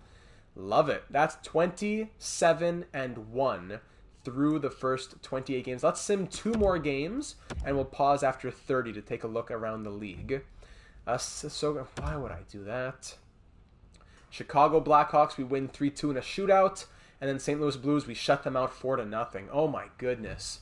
Love it. That's 27-1 through the first 28 games. Let's sim 2 more games, and we'll pause after 30 to take a look around the league. So why would I do that? Chicago Blackhawks, we win 3-2 in a shootout. And then St. Louis Blues, we shut them out 4-0. Oh my goodness.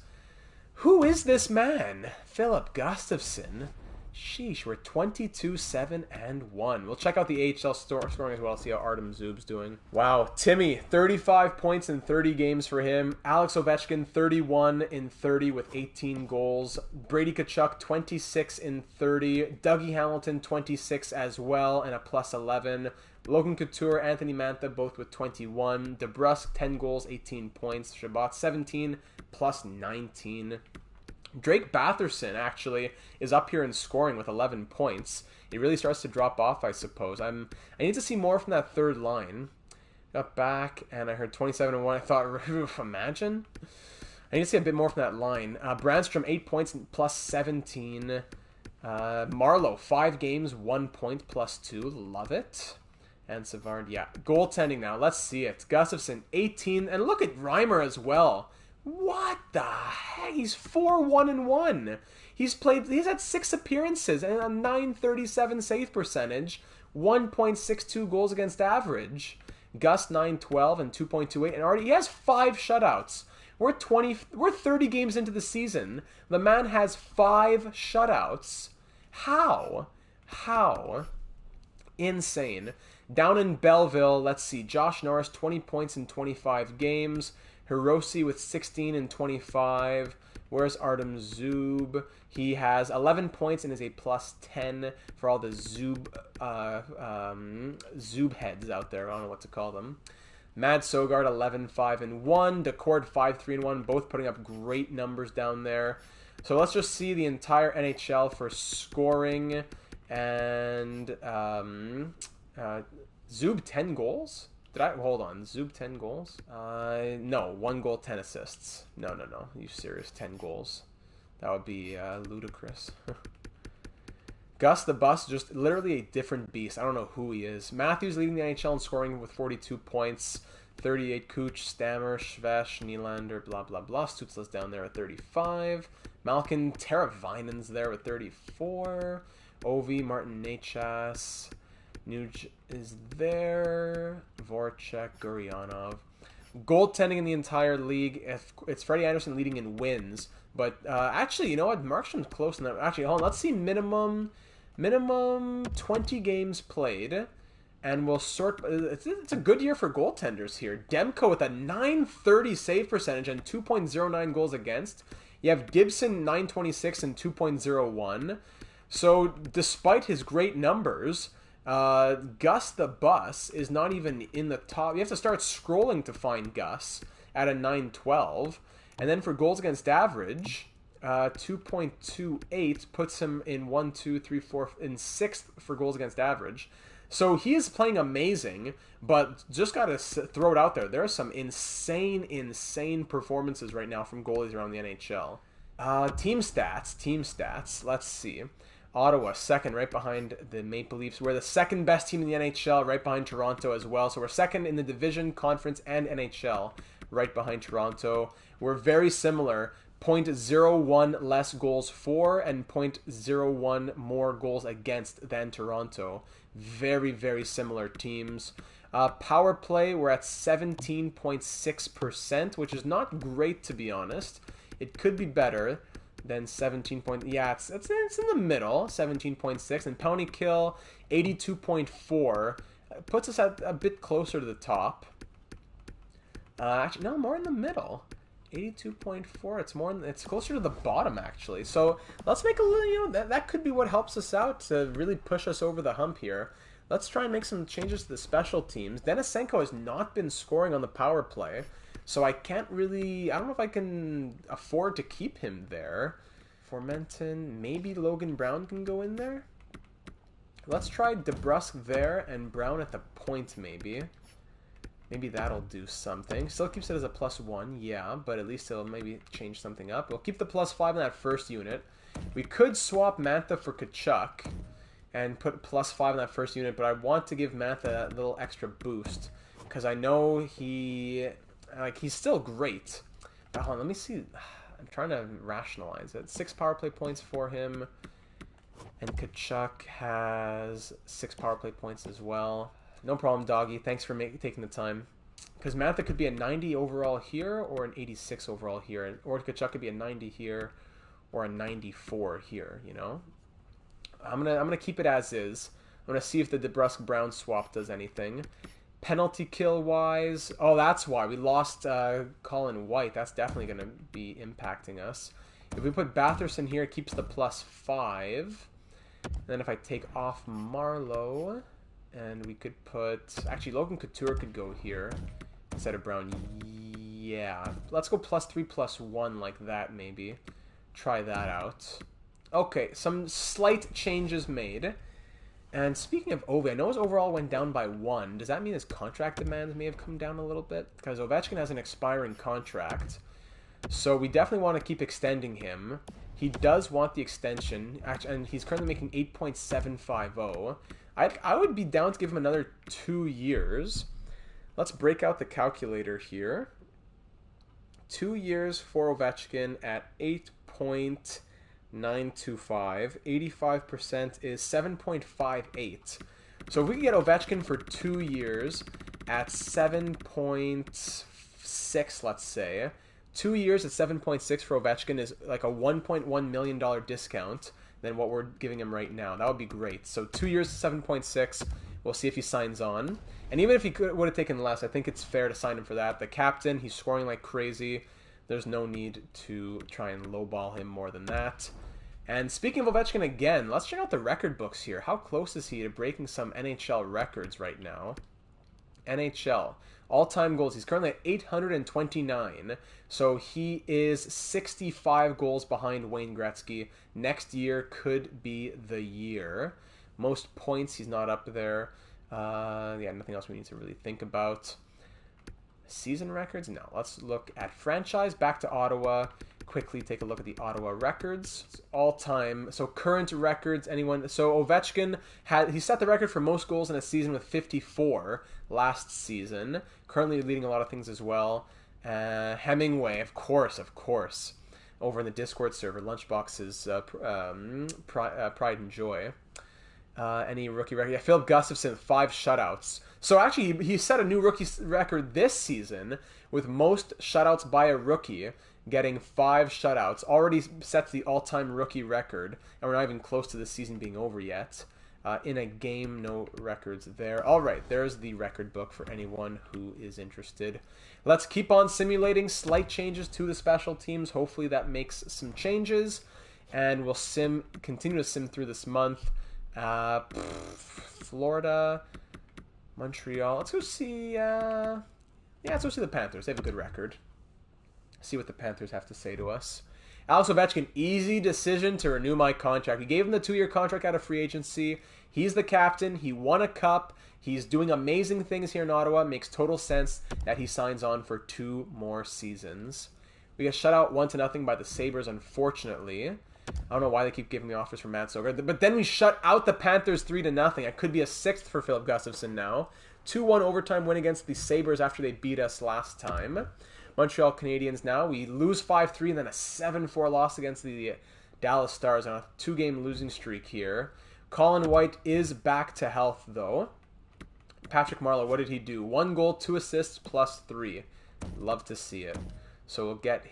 Who is this man? Filip Gustavsson. Sheesh, we're 22-7-1. We'll check out the AHL scoring as well, see how Artem Zub's doing. Wow, Timmy, 35 points in 30 games for him. Alex Ovechkin, 31 in 30 with 18 goals. Brady Tkachuk, 26 in 30. Dougie Hamilton, 26 as well, and a +11. Logan Couture, Anthony Mantha, both with 21. DeBrusk, 10 goals, 18 points. Shabbat, 17, +19. Drake Batherson, actually, is up here in scoring with 11 points. He really starts to drop off, I suppose. I need to see more from that third line. Got back, and I heard 27-1. I thought, imagine. I need to see a bit more from that line. Brandstrom, 8 points, +17. Marlowe, 5 games, 1 point, +2. Love it. And Savard, yeah. Goaltending now. Let's see it. Gustafson, 18. And look at Reimer as well. What the heck? He's 4-1-1. He's had 6 appearances and a .937 save percentage, 1.62 goals against average. Gus, 9-12 and 2.28, and already he has 5 shutouts. We're 30 games into the season. The man has 5 shutouts. How? Insane. Down in Belleville, let's see. Josh Norris, 20 points in 25 games. Hiroshi with 16 and 25. Where's Artem Zub? He has 11 points and is a +10 for all the Zub heads out there. I don't know what to call them. Mad Sogard, 11-5-1. Decord, 5-3-1. Both putting up great numbers down there. So let's just see the entire NHL for scoring. And Zub, 10 goals? Hold on, Zub 10 goals? No, 1 goal, 10 assists. No. Are you serious? 10 goals. That would be ludicrous. Gus the Bus, just literally a different beast. I don't know who he is. Matthews leading the NHL in scoring with 42 points. 38 Kuch, Stammer, Shvesh, Nylander, blah, blah, blah. Stutzla's down there at 35. Malkin, Teravainen's there with 34. Ovi, Martin Necas. Nuge is there. Voracek, Guryanov. Goaltending in the entire league. It's Freddie Anderson leading in wins. But actually, you know what? Markstrom's close in that. Actually, hold on. Let's see minimum 20 games played. And we'll sort. It's a good year for goaltenders here. Demko with a .930 save percentage and 2.09 goals against. You have Gibson, .926 and 2.01. So despite his great numbers, Gus the Bus is not even in the top. You have to start scrolling to find Gus at a 912. And then for goals against average, 2.28 puts him in 1, 2, 3, 4, in 6th for goals against average. So he is playing amazing, but just got to throw it out there. There are some insane performances right now from goalies around the NHL. Team stats. Let's see. Ottawa, second, right behind the Maple Leafs. We're the second best team in the NHL, right behind Toronto as well. So we're second in the division, conference, and NHL, right behind Toronto. We're very similar. 0.01 less goals for and 0.01 more goals against than Toronto. Very, very similar teams. Power play, we're at 17.6%, which is not great, to be honest. It could be better than 17 point. Yeah, it's in the middle, 17.6. And penalty kill, 82.4. Puts us at a bit closer to the top. Actually, no, more in the middle. 82.4. It's closer to the bottom, actually. So let's make a little, that could be what helps us out to really push us over the hump here. Let's try and make some changes to the special teams. Denisenko has not been scoring on the power play, so I don't know if I can afford to keep him there. Formenton, maybe Logan Brown can go in there. Let's try DeBrusk there and Brown at the point, maybe. Maybe that'll do something. Still keeps it as a +1, yeah, but at least it'll maybe change something up. We'll keep the +5 in that first unit. We could swap Mantha for Tkachuk and put +5 in that first unit, but I want to give Mantha that little extra boost because I know he's still great. But hold on, let me see. I'm trying to rationalize it. 6 power play points for him, and Tkachuk has 6 power play points as well. No problem, doggy. Thanks for taking the time. Because Mantha could be a 90 overall here or an 86 overall here. Or Tkachuk could be a 90 here or a 94 here, I'm gonna keep it as is. I'm gonna see if the DeBrusk Brown swap does anything. Penalty kill wise, oh, that's why we lost Colin White. That's definitely gonna be impacting us. If we put Batherson here, it keeps the +5. And then if I take off Marlowe, and we could put, actually Logan Couture could go here instead of Brown. Yeah, let's go +3, +1 like that maybe. Try that out. Okay, some slight changes made. And speaking of Ove, I know his overall went down by 1. Does that mean his contract demands may have come down a little bit? Because Ovechkin has an expiring contract. So we definitely want to keep extending him. He does want the extension, and he's currently making 8.750. I would be down to give him another 2 years. Let's break out the calculator here. 2 years for Ovechkin at 8.925. 85% is 7.58. So if we can get Ovechkin for 2 years at 7.6, let's say. 2 years at 7.6 for Ovechkin is like a $1.1 million discount than what we're giving him right now. That would be great. So 2 years, 7.6. We'll see if he signs on. And even if he would have taken less, I think it's fair to sign him for that. The captain, he's scoring like crazy. There's no need to try and lowball him more than that. And speaking of Ovechkin again, let's check out the record books here. How close is he to breaking some NHL records right now? NHL. All-time goals. He's currently at 829. So he is 65 goals behind Wayne Gretzky. Next year could be the year. Most points, he's not up there. Yeah, nothing else we need to really think about. Season records? No. Let's look at franchise. Back to Ottawa. Quickly take a look at the Ottawa records. All-time. So current records, anyone. So Ovechkin, he set the record for most goals in a season with 54 last season. Currently leading a lot of things as well. Hemingway, of course. Over in the Discord server. Lunchbox's pride and joy. Any rookie record? Yeah, Filip Gustavsson, 5 shutouts. So actually, he set a new rookie record this season with most shutouts by a rookie, getting 5 shutouts. Already sets the all-time rookie record, and we're not even close to the season being over yet. In a game, no records there. All right, there's the record book for anyone who is interested. Let's keep on simulating slight changes to the special teams. Hopefully that makes some changes, and we'll continue to sim through this month. Florida, Montreal. Let's go see. Yeah, let's go see the Panthers. They have a good record. See what the Panthers have to say to us. Alex Ovechkin, easy decision to renew my contract. We gave him the 2-year contract out of free agency. He's the captain. He won a cup. He's doing amazing things here in Ottawa. Makes total sense that he signs on for 2 more seasons. We get shut out 1-0 by the Sabres, unfortunately. I don't know why they keep giving me offers for Matt Soger. But then we shut out the Panthers 3-0. It could be a 6th for Filip Gustavsson now. 2-1 overtime win against the Sabres after they beat us last time. Montreal Canadiens now. We lose 5-3 and then a 7-4 loss against the Dallas Stars on a 2-game losing streak here. Colin White is back to health, though. Patrick Marleau, what did he do? 1 goal, 2 assists, +3. Love to see it. So we'll get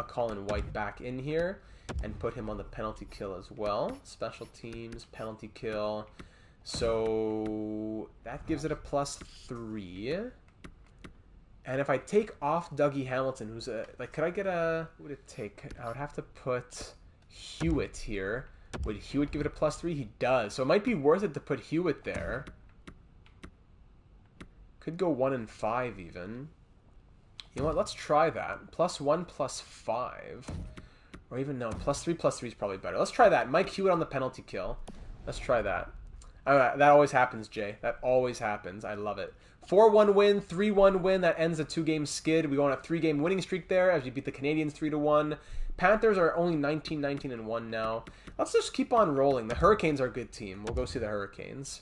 Colin White back in here and put him on the penalty kill as well. Special teams, penalty kill. So that gives it a +3. And if I take off Dougie Hamilton, who's could I get what would it take? I would have to put Hewitt here. Would Hewitt give it a +3? He does. So it might be worth it to put Hewitt there. Could go 1 and 5 even. You know what? Let's try that. +1, +5. Or even no, +3 is probably better. Let's try that. Mike Hewitt on the penalty kill. Let's try that. That always happens, Jay. That always happens. I love it. 4-1 win, 3-1 win. That ends a 2-game skid. We go on a 3-game winning streak there as we beat the Canadiens 3-1. Panthers are only 19-19-1 now. Let's just keep on rolling. The Hurricanes are a good team. We'll go see the Hurricanes.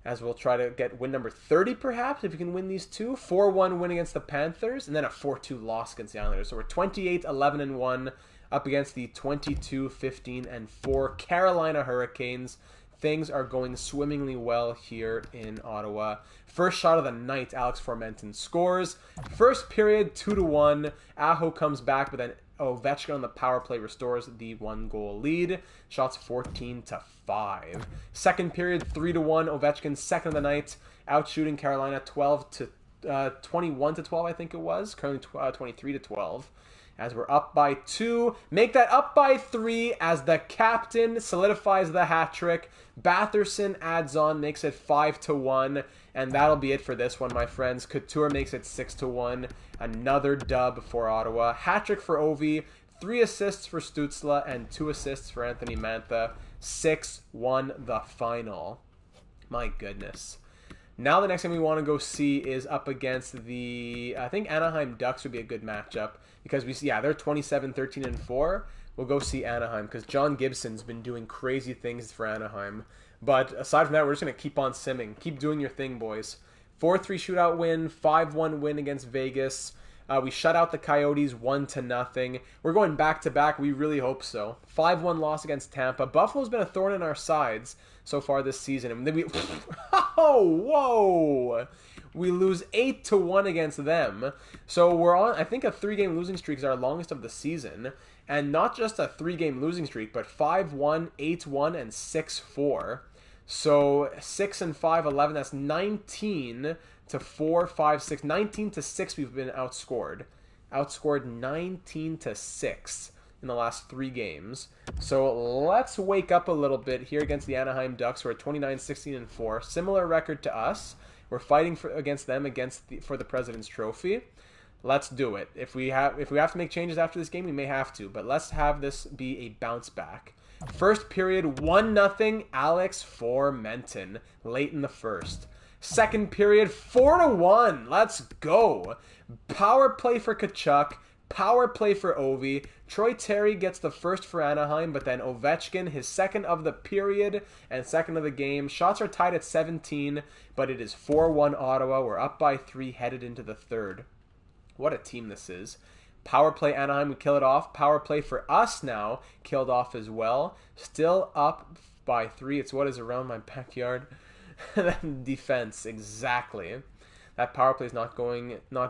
As we'll try to get win number 30, perhaps, if we can win these 2. 4-1 win against the Panthers, and then a 4-2 loss against the Islanders. So we're 28-11-1 up against the 22-15-4 Carolina Hurricanes. Things are going swimmingly well here in Ottawa. First shot of the night, Alex Formenton scores. First period, 2-1. Aho comes back, but then Ovechkin on the power play restores the 1-goal lead. Shots 14-5. Second period, 3-1. Ovechkin, second of the night, out shooting Carolina 21-12, I think it was. Currently 23-12. As we're up by 2, make that up by 3 as the captain solidifies the hat trick. Batherson adds on, makes it 5-1, and that'll be it for this one, my friends. Couture makes it 6-1. Another dub for Ottawa. Hat trick for Ovi, 3 assists for Stützle, and 2 assists for Anthony Mantha. 6-1 the final. My goodness. Now the next thing we want to go see is up against the, I think Anaheim Ducks would be a good matchup because they're 27-13-4. We'll go see Anaheim because John Gibson's been doing crazy things for Anaheim. But aside from that, we're just going to keep on simming. Keep doing your thing, boys. 4-3 shootout win, 5-1 win against Vegas. We shut out the Coyotes 1-0. We're going back-to-back. We really hope so. 5-1 loss against Tampa. Buffalo's been a thorn in our sides so far this season. And then whoa! We lose 8-1 against them. So we're on, I think, a 3-game losing streak is our longest of the season. And not just a 3-game losing streak, but 5-1, 8-1, and 6-4. So 6-5, 11, that's 19-4, 5, 6. 19-6 we've been outscored. Outscored 19-6 in the last 3 games. So let's wake up a little bit here against the Anaheim Ducks, who are 29-16-4. Similar record to us. We're fighting against them for the President's Trophy. Let's do it. If we have to make changes after this game, we may have to, but let's have this be a bounce back. First period, 1-0, Alex Formenton, late in the first. Second period, 4-1. Let's go. Power play for Tkachuk. Power play for Ovi. Troy Terry gets the first for Anaheim, but then Ovechkin, his second of the period and second of the game. Shots are tied at 17, but it is 4-1 Ottawa. We're up by 3, headed into the third. What a team this is. Power play Anaheim, we kill it off. Power play for us now, killed off as well. Still up by 3. It's what is around my backyard. Defense, exactly. That power play is not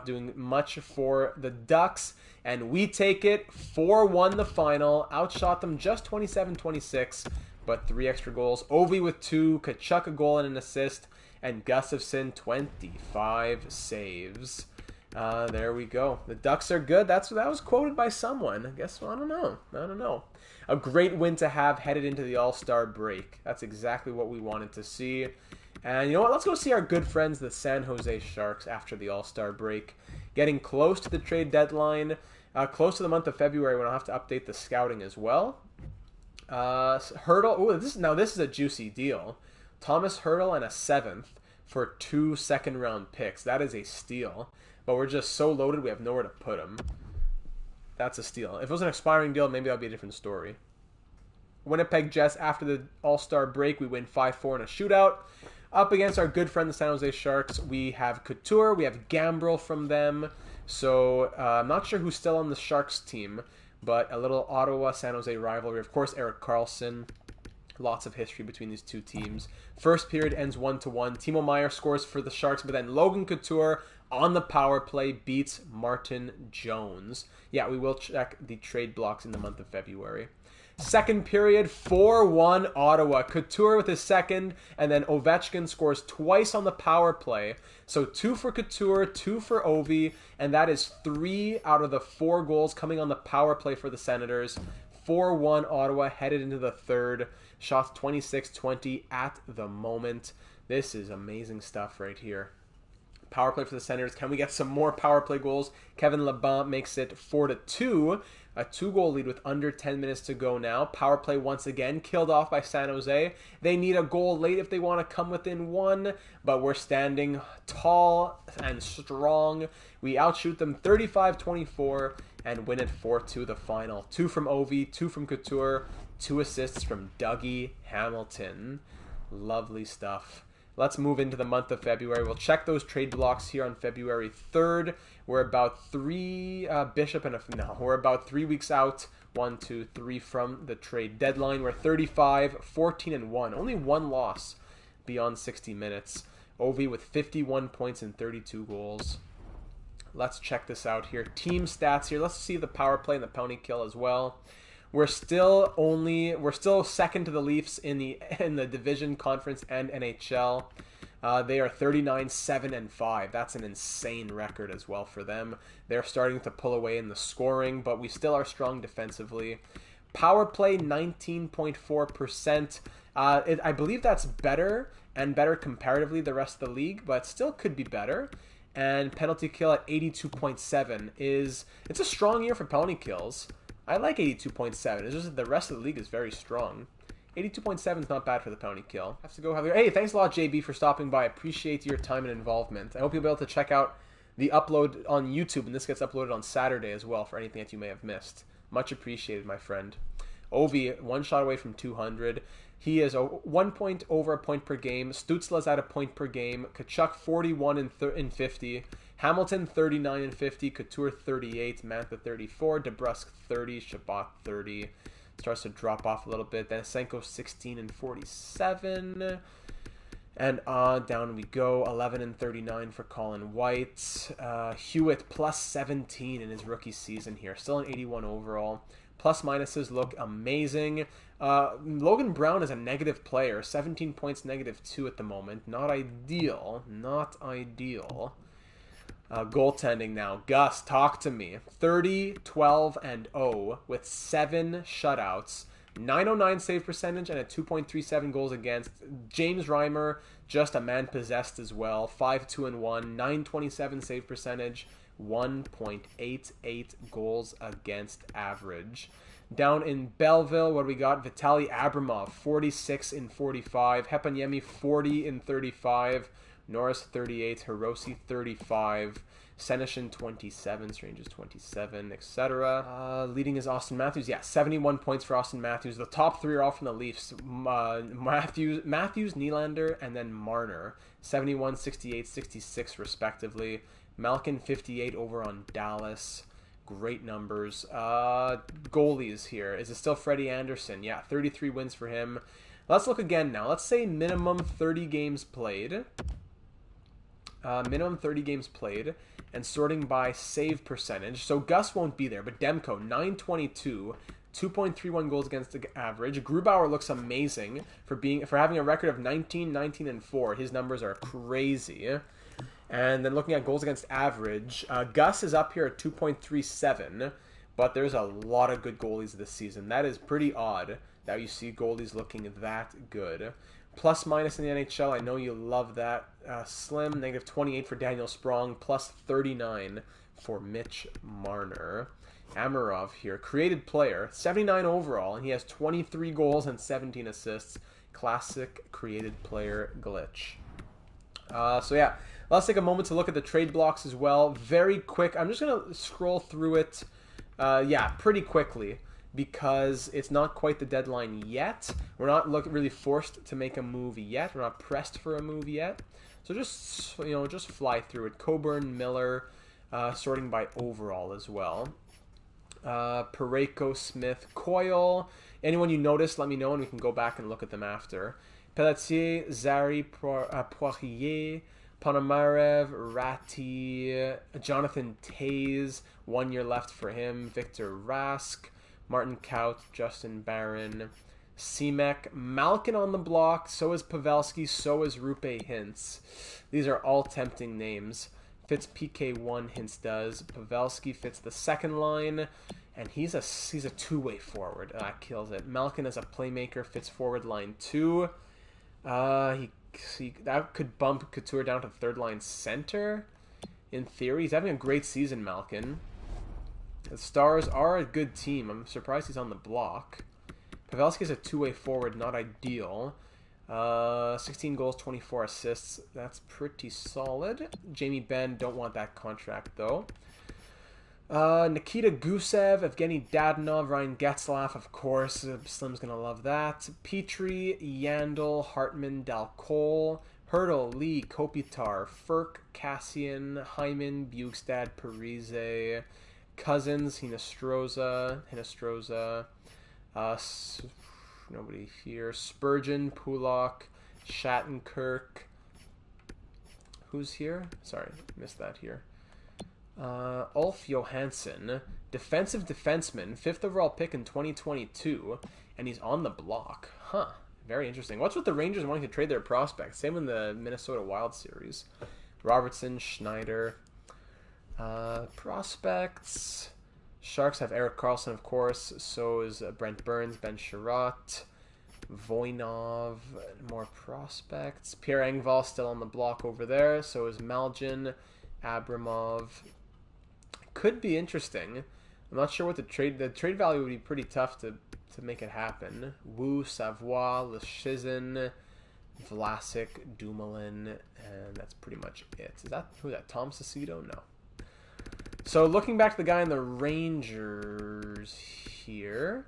doing much for the Ducks. And we take it 4-1 the final. Outshot them just 27-26, but 3 extra goals. Ovi with 2, Tkachuk a goal and an assist, and Gustafson 25 saves. There we go. The Ducks are good. That was quoted by someone. I guess, well, I don't know. A great win to have headed into the All-Star break. That's exactly what we wanted to see. And you know what? Let's go see our good friends, the San Jose Sharks, after the All-Star break. Getting close to the trade deadline, close to the month of February when I'll have to update the scouting as well. Hurdle. Ooh, this is a juicy deal. Thomas Hurdle and a 7th for 2 second-round picks. That is a steal. But we're just so loaded we have nowhere to put them. That's a steal. If it was an expiring deal, maybe that would be a different story. Winnipeg Jets, after the All-Star break, we win 5-4 in a shootout. Up against our good friend, the San Jose Sharks, we have Couture, we have Gambrel from them. So, I'm not sure who's still on the Sharks team, but a little Ottawa-San Jose rivalry. Of course, Erik Karlsson. Lots of history between these two teams. First period ends 1-1. Timo Meier scores for the Sharks, but then Logan Couture on the power play beats Martin Jones. Yeah, we will check the trade blocks in the month of February. Second period, 4-1 Ottawa. Couture with his second, and then Ovechkin scores twice on the power play. So 2 for Couture, 2 for Ovi, and that is 3 out of the 4 goals coming on the power play for the Senators. 4-1 Ottawa headed into the third. Shots 26-20 at the moment. This is amazing stuff right here. Power play for the Senators. Can we get some more power play goals? Kevin Labanc makes it 4-2. A 2-goal lead with under 10 minutes to go now. Power play once again killed off by San Jose. They need a goal late if they want to come within 1, but we're standing tall and strong. We outshoot them 35-24 and win it 4-2 the final. 2 from Ovi, 2 from Couture, 2 assists from Dougie Hamilton. Lovely stuff. Let's move into the month of February. We'll check those trade blocks here on February 3rd. We're about 3 we're about 3 weeks out. 1, 2, 3 from the trade deadline. We're 35, 14, and 1. Only 1 loss beyond 60 minutes. Ovi with 51 points and 32 goals. Let's check this out here. Team stats here. Let's see the power play and the penalty kill as well. We're still second to the Leafs in the division, conference, and NHL. They are 39-7-5. That's an insane record as well for them. They're starting to pull away in the scoring, but we still are strong defensively. Power play 19.4%. I believe that's better and better comparatively the rest of the league, but still could be better. And penalty kill at 82.7 it's a strong year for penalty kills. I like 82.7. It's just that the rest of the league is very strong. 82.7 is not bad for the penalty kill. Have to go have Hey, thanks a lot, JB, for stopping by. I appreciate your time and involvement. I hope you'll be able to check out the upload on YouTube, and this gets uploaded on Saturday as well for anything that you may have missed. Much appreciated, my friend. Ovi, 1 shot away from 200. He is 1 point over a point per game. Stützle's at a point per game. Tkachuk 41 in 50. Hamilton 39 and 50. Couture 38. Mantha 34. DeBrusk 30. Chabot 30. Starts to drop off a little bit. Then Senko 16 and 47. And down we go. 11 and 39 for Colin White. Hewitt plus 17 in his rookie season here. Still an 81 overall. Plus minuses look amazing. Logan Brown is a negative player. 17 points, -2 at the moment. Not ideal. Not ideal. Goaltending now. Gus, talk to me. 30, 12, and 0 with 7 shutouts. 909 save percentage and a 2.37 goals against. James Reimer, just a man possessed as well. 5-2-1, 927 save percentage. 1.88 goals against average. Down in Belleville, what do we got? Vitaly Abramov, 46 in 45. Heponiemi, 40 in 35. Norris, 38. Hirose, 35. Senyshyn, 27. Strangers, 27, etc. Leading is Austin Matthews. Yeah, 71 points for Austin Matthews. The top 3 are all from the Leafs. Matthews, Nylander, and then Marner. 71, 68, 66, respectively. Malkin 58 over on Dallas. Great numbers. Goalies here. Is it still Freddie Anderson? Yeah, 33 wins for him. Let's look again now. Let's say minimum 30 games played. Minimum 30 games played. And sorting by save percentage. So Gus won't be there, but Demko, 922. 2.31 goals against the average. Grubauer looks amazing for having a record of 19, 19, and 4. His numbers are crazy. And then looking at goals against average, Gus is up here at 2.37, but there's a lot of good goalies this season. That is pretty odd that you see goalies looking that good. Plus minus in the NHL, I know you love that. Slim, negative 28 for Daniel Sprong, plus 39 for Mitch Marner. Amarov here, created player, 79 overall, and he has 23 goals and 17 assists. Classic created player glitch. So yeah, let's take a moment to look at the trade blocks as well. Very quick. I'm just going to scroll through it, pretty quickly, because it's not quite the deadline yet. We're not really forced to make a move yet. We're not pressed for a move yet. So just, just fly through it. Coburn, Miller, sorting by overall as well. Parayko, Smith, Coyle. Anyone you notice, let me know, and we can go back and look at them after. Pelletier, Zary, Poirier, Ponomarev, Ratti, Jonathan Toews, 1 year left for him. Victor Rask, Martin Kaut, Justin Barron, Semek, Malkin on the block. So is Pavelski. So is Rupe Hintz. These are all tempting names. Fits PK1, Hintz does. Pavelski fits the second line, and he's a two-way forward. That kills it. Malkin as a playmaker fits forward line 2. That could bump Couture down to third line center. In theory, he's having a great season, Malkin. The Stars are a good team. I'm surprised he's on the block. Pavelski is a two-way forward, not ideal. 16 goals, 24 assists. That's pretty solid. Jamie Benn, don't want that contract though. Nikita Gusev, Evgeny Dadonov, Ryan Getzlaf, of course. Slim's gonna love that. Petrie, Yandel, Hartman, Dalcol, Hurdle, Lee, Kopitar, Furk, Cassian, Hyman, Bugstad, Parise, Cousins, Hinostroza, nobody here. Spurgeon, Pulak, Shattenkirk. Who's here? Sorry, missed that here. Ulf Johansson, defensive defenseman, 5th overall pick in 2022, and he's on the block. Huh, very interesting. What's with the Rangers wanting to trade their prospects? Same in the Minnesota Wild series. Robertson, Schneider. Prospects. Sharks have Erik Karlsson, of course. So is Brent Burns, Ben Sherratt, Voinov. More prospects. Pierre Engvall still on the block over there. So is Malgin, Abramov. Could be interesting. I'm not sure what the trade value would be pretty tough to make it happen. Wu, Savoie, Leschizin, Vlasic, Dumoulin, and that's pretty much it. Is that who? That Tom Cicito? No. So looking back to the guy in the Rangers here,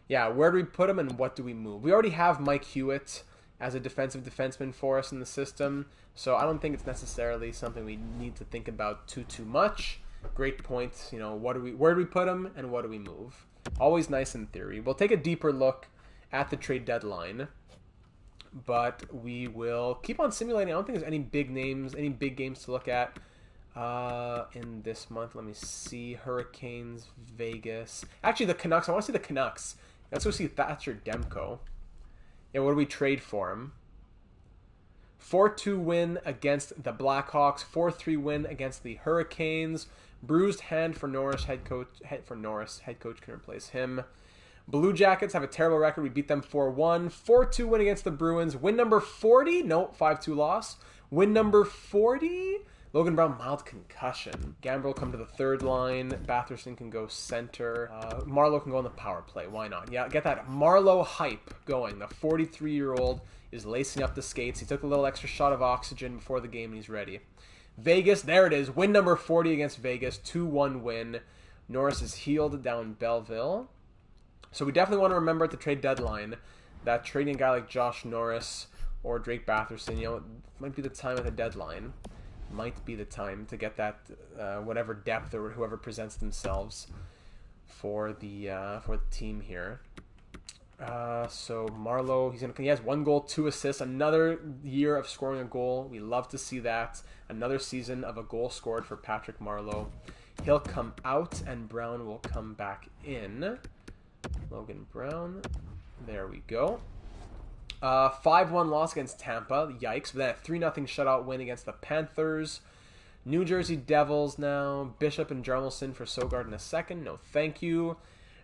yeah, where do we put him and what do we move? We already have Mike Hewitt as a defensive defenseman for us in the system, so I don't think it's necessarily something we need to think about too much. Great point. Where do we put him and what do we move? Always nice in theory. We'll take a deeper look at the trade deadline, but we will keep on simulating. I don't think there's any big names, any big games to look at in this month. Let me see. Hurricanes, Vegas. Actually, the Canucks. I want to see the Canucks. Let's go see Thatcher Demko. Yeah, what do we trade for him? 4-2 win against the Blackhawks. 4-3 win against the Hurricanes. Bruised hand for Norris. Head coach can replace him. Blue Jackets have a terrible record. We beat them 4-1. 4-2 win against the Bruins. Win number 40. No, 5-2 loss. Win number 40. Logan Brown, mild concussion. Gambrel will come to the third line. Batherson can go center. Marleau can go on the power play. Why not? Yeah, get that Marleau hype going. The 43-year-old is lacing up the skates. He took a little extra shot of oxygen before the game and he's ready. Vegas, there it is. Win number 40 against Vegas. 2-1 win. Norris is healed down Belleville. So we definitely want to remember at the trade deadline that trading a guy like Josh Norris or Drake Batherson, it might be the time at the deadline. Might be the time to get that whatever depth or whoever presents themselves for the team here. So Marleau, he has 1 goal, 2 assists, another year of scoring a goal. We love to see that. Another season of a goal scored for Patrick Marleau. He'll come out and Brown will come back in. Logan Brown. There we go. 5-1 loss against Tampa. Yikes. But then a 3-0 shutout win against the Panthers. New Jersey Devils now. Bishop and Jarmelson for Sogard in a second. No, thank you.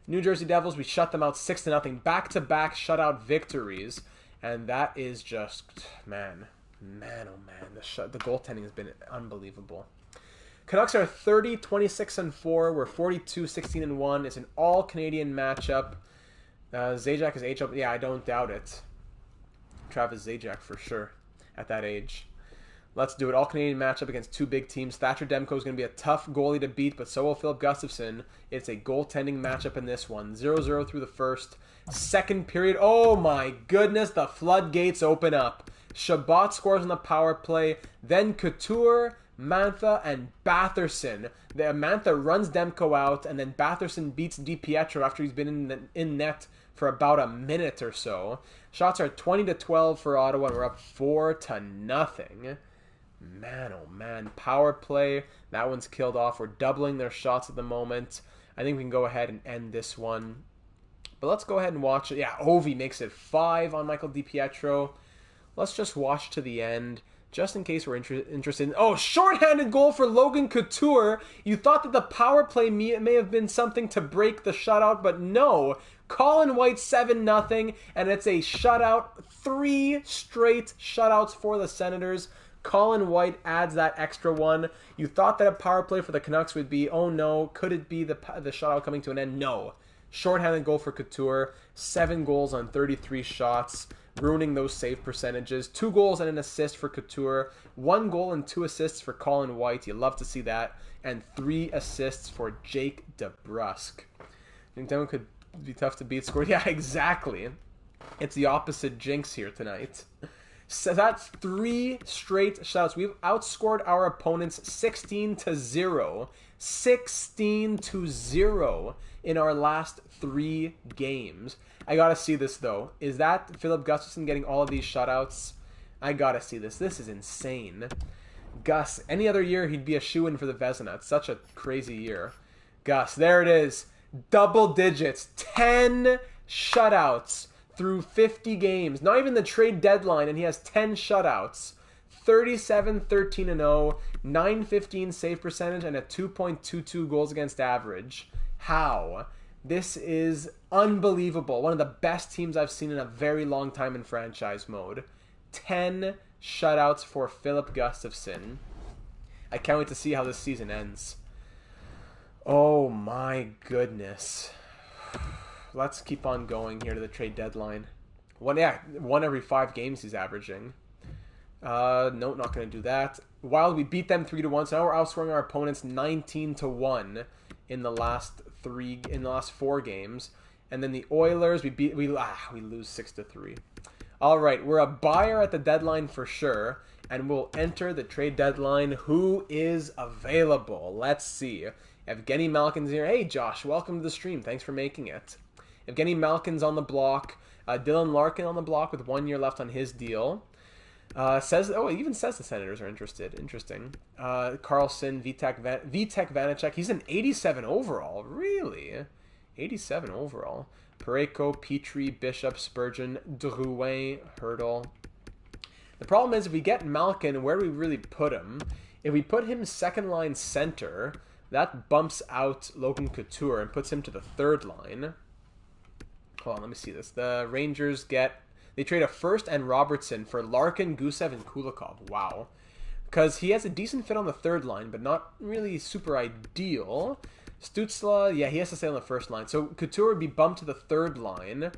New Jersey Devils, we shut them out 6-0. Back-to-back shutout victories. And that is just, man, oh man. The goaltending has been unbelievable. Canucks are 30, 26-4. We're 42, 16-1. It's an all-Canadian matchup. Zajac is HL. Yeah, I don't doubt it. Travis Zajac for sure at that age. Let's do it. All-Canadian matchup against two big teams. Thatcher Demko is going to be a tough goalie to beat, but so will Filip Gustavsson. It's a goaltending matchup in this one. 0-0 through the first. Second period. Oh my goodness, the floodgates open up. Shabbat scores on the power play. Then Couture, Mantha, and Batherson. Mantha runs Demko out, and then Batherson beats DiPietro after he's been in net for about a minute or so. Shots are 20-12 for Ottawa, and we're up 4-0. Man, oh man. Power play. That one's killed off. We're doubling their shots at the moment. I think we can go ahead and end this one. But let's go ahead and watch it. Yeah, Ovi makes it 5 on Michael DiPietro. Let's just watch to the end, just in case we're interested in... Oh, shorthanded goal for Logan Couture. You thought that the power play may have been something to break the shutout, but no. Colin White 7-0, and it's a shutout. 3 straight shutouts for the Senators. Colin White adds that extra one. You thought that a power play for the Canucks would be, oh no, could it be the shutout coming to an end? No. Shorthanded goal for Couture. 7 goals on 33 shots, ruining those save percentages. 2 goals and an assist for Couture. 1 goal and 2 assists for Colin White. You love to see that. And 3 assists for Jake DeBrusk. I think that one could be tough to beat. Scored. Yeah, exactly. It's the opposite jinx here tonight. So that's 3 straight shutouts. We've outscored our opponents 16-0. 16-0 in our last 3 games. I gotta see this though. Is that Filip Gustavsson getting all of these shutouts? I gotta see this. This is insane. Gus, any other year he'd be a shoo-in for the Vezina. It's such a crazy year. Gus, there it is. Double digits. 10 shutouts through 50 games. Not even the trade deadline, and he has 10 shutouts. 37-13-0, 915 save percentage, and a 2.22 goals against average. How? This is unbelievable. One of the best teams I've seen in a very long time in franchise mode. 10 shutouts for Filip Gustavsson. I can't wait to see how this season ends. Oh my goodness. Let's keep on going here to the trade deadline. One every 5 games he's averaging. No, not going to do that. While we beat them 3-1, so now we're outscoring our opponents 19-1 in the last 4 games. And then the Oilers, we lose 6-3. All right, we're a buyer at the deadline for sure, and we'll enter the trade deadline. Who is available? Let's see. Evgeny Malkin's here. Hey, Josh, welcome to the stream. Thanks for making it. Evgeny Malkin's on the block. Dylan Larkin on the block with 1 year left on his deal. It even says the Senators are interested. Interesting. Carlson, Vitek Vanacek. He's an 87 overall. Really? 87 overall. Pareko, Petrie, Bishop, Spurgeon, Drouin, Hurdle. The problem is if we get Malkin, where do we really put him? If we put him second line center, that bumps out Logan Couture and puts him to the third line. Hold on, let me see this. The Rangers they trade a first and Robertson for Larkin, Gusev, and Kulikov. Wow. Because he has a decent fit on the third line, but not really super ideal. Stützle, yeah, he has to stay on the first line. So Couture would be bumped to the third line.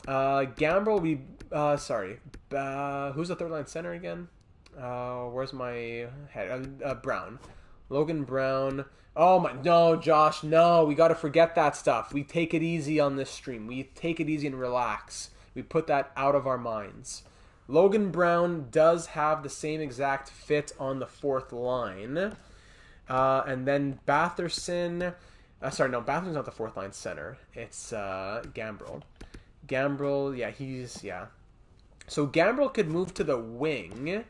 Gambrel would be... who's the third line center again? Where's my head? Brown. Logan Brown. Oh my... No, Josh, no. We got to forget that stuff. We take it easy on this stream. We take it easy and relax. We put that out of our minds. Logan Brown does have the same exact fit on the fourth line. And then Batherson... Batherson's not the fourth line center. It's Gambrel. Gambrel, yeah. So Gambrel could move to the wing,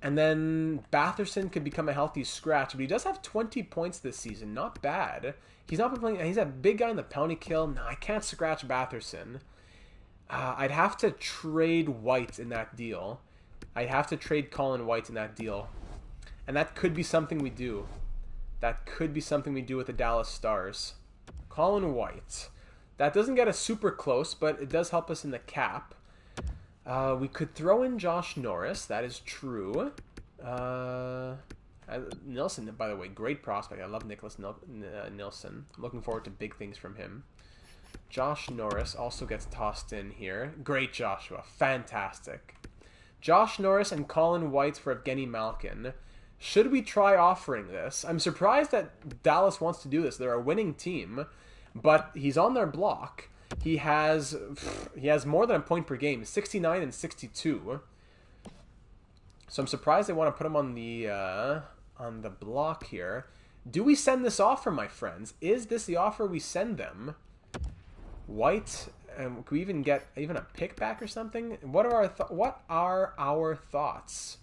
and then Batherson could become a healthy scratch. But he does have 20 points this season. Not bad. He's not been playing... He's a big guy in the penalty kill. No, I can't scratch Batherson. I'd have to trade White in that deal. I'd have to trade Colin White in that deal. And that could be something we do. That could be something we do with the Dallas Stars. Colin White. That doesn't get us super close, but it does help us in the cap. We could throw in Josh Norris. That is true. Nilsson, by the way, great prospect. I love Nicholas Nilsson. I'm looking forward to big things from him. Josh Norris also gets tossed in here. Great, Joshua. Fantastic. Josh Norris and Colin White for Evgeny Malkin. Should we try offering this? I'm surprised that Dallas wants to do this. They're a winning team, but he's on their block. He has more than a point per game, 69 and 62. So I'm surprised they want to put him on the block here. Do we send this offer, my friends? Is this the offer we send them? White, can we even get a pick back or something? What are our thoughts?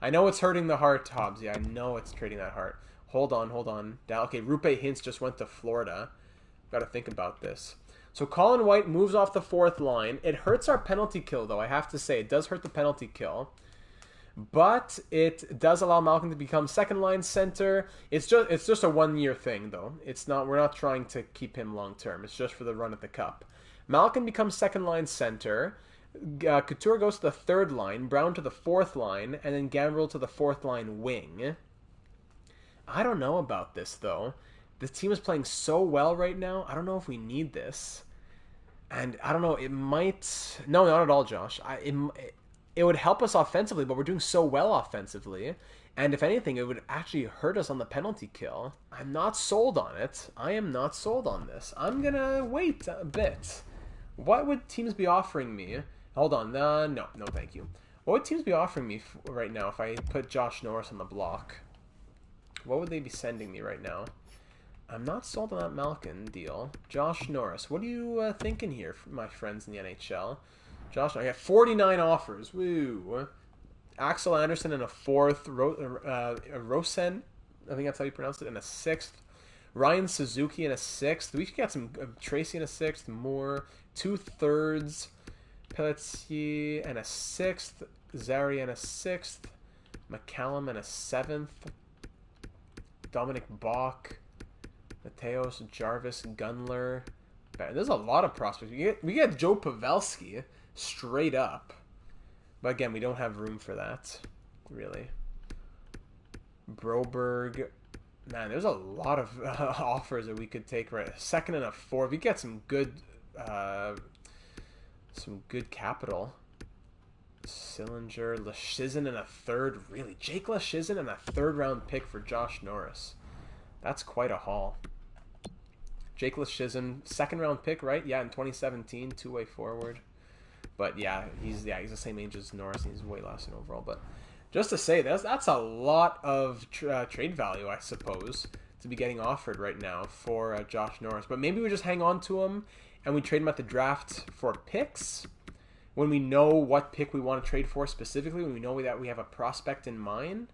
I know it's hurting the heart, Hobbs. Yeah, I know it's trading that heart. Hold on. Okay, Rupe Hintz just went to Florida. Got to think about this. So Colin White moves off the fourth line. It hurts our penalty kill, though. I have to say, it does hurt the penalty kill. But it does allow Malcolm to become second line center. It's just a 1-year thing, though. We're not trying to keep him long term. It's just for the run at the cup. Malcolm becomes second line center. Couture goes to the third line, Brown to the fourth line, and then Gambrel to the fourth line wing. I don't know about this, though. The team is playing so well right now. I don't know if we need this. And I don't know, it might... No, not at all, Josh. It would help us offensively, but we're doing so well offensively. And if anything, it would actually hurt us on the penalty kill. I'm not sold on it. I am not sold on this. I'm going to wait a bit. What would teams be offering me? Hold on. No, thank you. What would teams be offering me right now if I put Josh Norris on the block? What would they be sending me right now? I'm not sold on that Malkin deal. Josh Norris. What are you thinking here, my friends in the NHL? Josh, I got 49 offers. Woo. Axel Anderson in a fourth. Rosen, I think that's how you pronounce it, in a sixth. Ryan Suzuki in a sixth. We could get some Tracy in a sixth. Moore. 2/3. Pelletier in a sixth. Zary in a sixth. McCallum in a seventh. Dominic Bach. Mateos, Jarvis, Gunler. There's a lot of prospects. We get Joe Pavelski straight up. But again, we don't have room for that, really. Broberg. Man, there's a lot of offers that we could take. Right, a second and a fourth. We get some good capital. Sillinger, Leschyshyn in a third. Really, Jake Leschyshyn in a third-round pick for Josh Norris. That's quite a haul. Jake Leschyshyn, second-round pick, right? Yeah, in 2017, two-way forward. But yeah, he's the same age as Norris, and he's way less in overall. But just to say, that's a lot of trade value, I suppose, to be getting offered right now for Josh Norris. But maybe we just hang on to him and we trade him at the draft for picks when we know what pick we want to trade for specifically, when we know that we have a prospect in mind.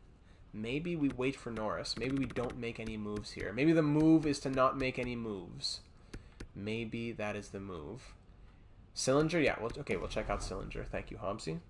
Maybe we wait for Norris. Maybe we don't make any moves here. Maybe the move is to not make any moves. Maybe that is the move. Sillinger, yeah. We'll check out Sillinger. Thank you, Hobbsy.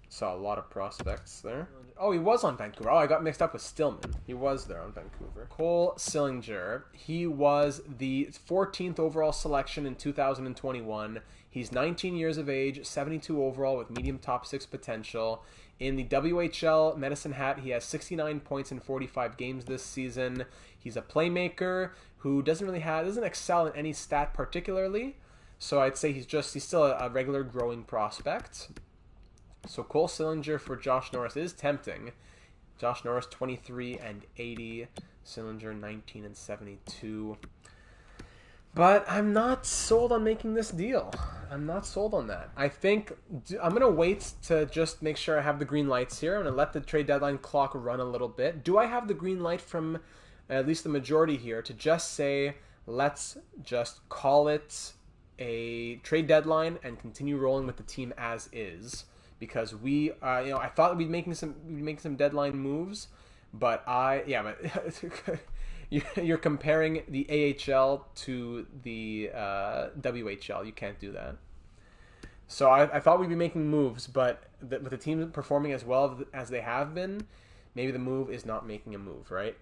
Saw a lot of prospects there. Oh, he was on Vancouver. Oh, I got mixed up with Stillman. He was there on Vancouver. Cole Sillinger. He was the 14th overall selection in 2021. He's 19 years of age, 72 overall with medium top 6 potential. In the WHL Medicine Hat, he has 69 points in 45 games this season. He's a playmaker who doesn't excel in any stat particularly. So I'd say he's still a regular growing prospect. So Cole Sillinger for Josh Norris is tempting. Josh Norris 23 and 80, Sillinger 19 and 72. But I'm not sold on making this deal. I'm not sold on that. I think I'm going to wait to just make sure I have the green lights here. I'm going to let the trade deadline clock run a little bit. Do I have the green light from at least the majority here to just say, let's just call it a trade deadline and continue rolling with the team as is? Because I thought we'd be making some deadline moves, but you're comparing the AHL to the WHL. You can't do that. So I thought we'd be making moves, but with the team performing as well as they have been, maybe the move is not making a move, right?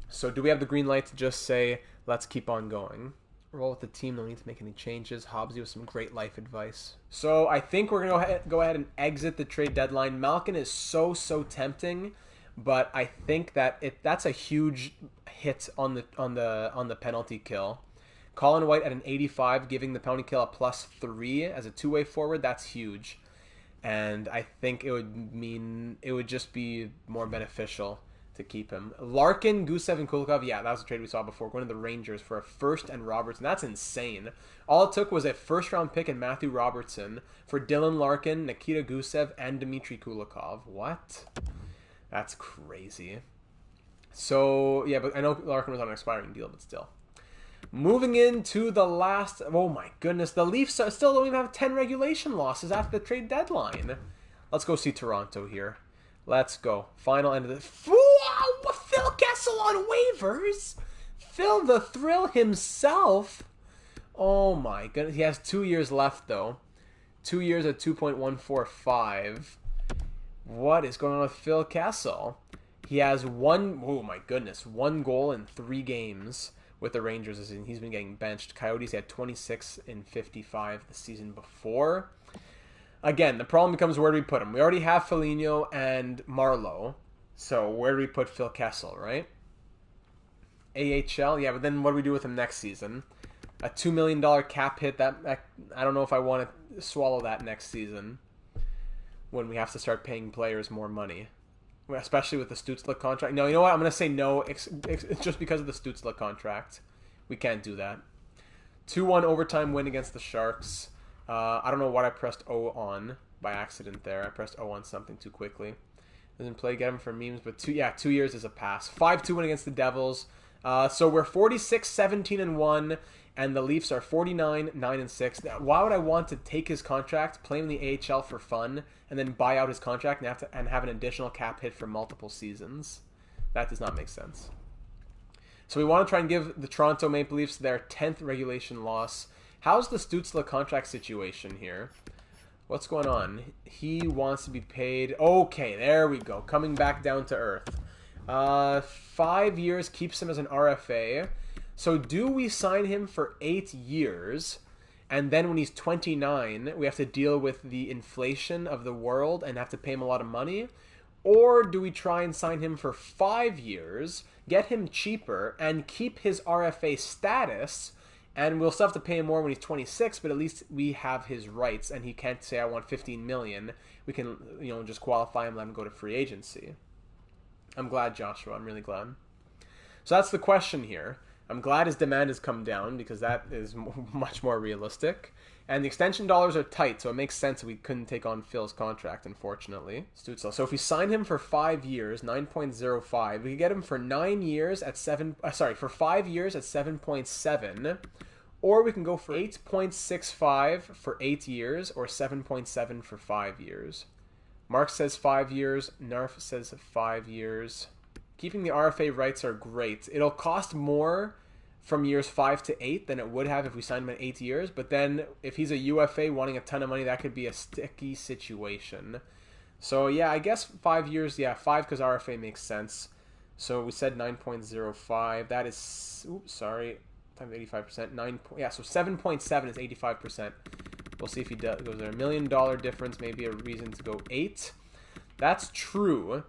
So do we have the green light to just say, let's keep on going? Roll with the team, no need to make any changes. Hobbsy with some great life advice. So I think we're going to go ahead and exit the trade deadline. Malkin is so tempting, but I think that that's a huge hit on the penalty kill. Colin White at an 85, giving the penalty kill a +3 as a two-way forward, that's huge. And I think it would just be more beneficial to keep him. Larkin, Gusev, and Kulikov, yeah, that was a trade we saw before, going to the Rangers for a first and Robertson. That's insane. All it took was a first-round pick and Matthew Robertson for Dylan Larkin, Nikita Gusev, and Dmitry Kulikov. What? That's crazy. So, yeah, but I know Larkin was on an expiring deal, but still. Moving into the last... Oh, my goodness. The Leafs still don't even have 10 regulation losses after the trade deadline. Let's go see Toronto here. Let's go. Final end of the... Wow! Phil Kessel on waivers? Phil the Thrill himself? Oh, my goodness. He has 2 years left, though. 2 years at 2.145. What is going on with Phil Kessel? He has one goal in 3 games with the Rangers, and he's been getting benched. Coyotes had 26 in 55 the season before. Again, the problem becomes, where do we put him? We already have Foligno and Marleau, so where do we put Phil Kessel, right? AHL, yeah, but then what do we do with him next season? A $2 million cap hit, that I don't know if I want to swallow that next season when we have to start paying players more money, especially with the Stützle contract. No, you know what? I'm going to say no. It's just because of the Stützle contract. We can't do that. 2-1 overtime win against the Sharks. I don't know what I pressed O on by accident there. I pressed O on something too quickly. Doesn't play, get him for memes, but 2 years is a pass. 5-2 win against the Devils. So we're 46-17-1, and the Leafs are 49-9-6. Why would I want to take his contract, play him in the AHL for fun, and then buy out his contract and have an additional cap hit for multiple seasons? That does not make sense. So we want to try and give the Toronto Maple Leafs their 10th regulation loss. How's the Stützle contract situation here? What's going on? He wants to be paid. Okay, there we go. Coming back down to earth. 5 years keeps him as an RFA. So do we sign him for 8 years, and then when he's 29, we have to deal with the inflation of the world and have to pay him a lot of money? Or do we try and sign him for 5 years, get him cheaper, and keep his RFA status, and we'll still have to pay him more when he's 26, but at least we have his rights, and he can't say, I want $15 million. We can, just qualify him, let him go to free agency. I'm glad, Joshua. I'm really glad. So that's the question here. I'm glad his demand has come down, because that is much more realistic. And the extension dollars are tight, so it makes sense that we couldn't take on Phil's contract, unfortunately. Stützle. So if we sign him for 5 years, 9.05, we could get him for 9 years at for 5 years at 7.7, or we can go for 8.65 for 8 years, or 7.7 for 5 years. Mark says 5 years. Narf says 5 years. Keeping the RFA rights are great. It'll cost more from years 5 to 8 than it would have if we signed him at 8 years. But then if he's a UFA wanting a ton of money, that could be a sticky situation. So yeah, I guess 5 years. Yeah, 5 because RFA makes sense. So we said 9.05. That is, times 85%. So 7.7 is 85%. We'll see if he goes there. $1 million difference, maybe a reason to go 8. That's true.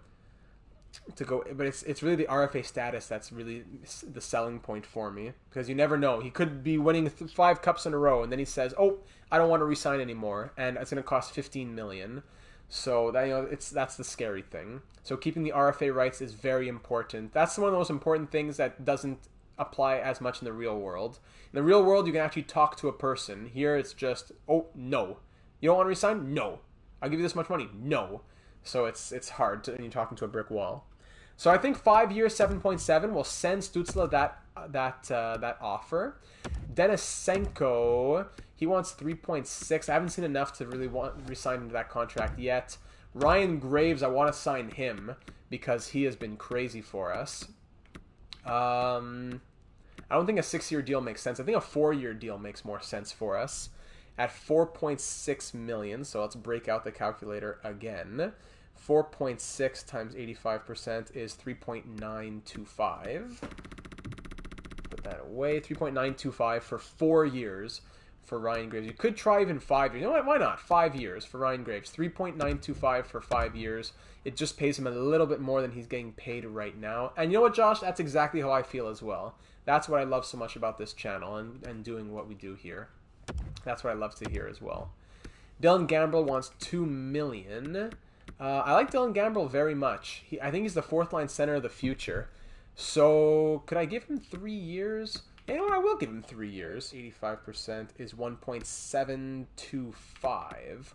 To go, but it's really the RFA status that's really the selling point for me, because you never know. He could be winning 5 cups in a row, and then he says, "Oh, I don't want to resign anymore," and it's going to cost $15 million. So that that's the scary thing. So keeping the RFA rights is very important. That's one of the most important things that doesn't apply as much in the real world. In the real world, you can actually talk to a person. Here, it's just, "Oh no, you don't want to resign? No, I'll give you this much money. No." So it's hard and you're talking to a brick wall. So I think 5 years, 7.7 will send Stützle that offer. Denisenko, he wants 3.6. I haven't seen enough to really want to resign into that contract yet. Ryan Graves, I want to sign him because he has been crazy for us. I don't think a 6-year deal makes sense. I think a 4-year deal makes more sense for us at $4.6 million. So let's break out the calculator again. 4.6 times 85% is 3.925. Put that away. 3.925 for 4 years for Ryan Graves. You could try even 5 years. You know what? Why not? 5 years for Ryan Graves. 3.925 for 5 years. It just pays him a little bit more than he's getting paid right now. And you know what, Josh? That's exactly how I feel as well. That's what I love so much about this channel and doing what we do here. That's what I love to hear as well. Dylan Gambrell wants $2 million. I like Dylan Gambrell very much. I think he's the fourth-line center of the future. So, could I give him 3 years? You know what? I will give him 3 years. 85% is 1.725.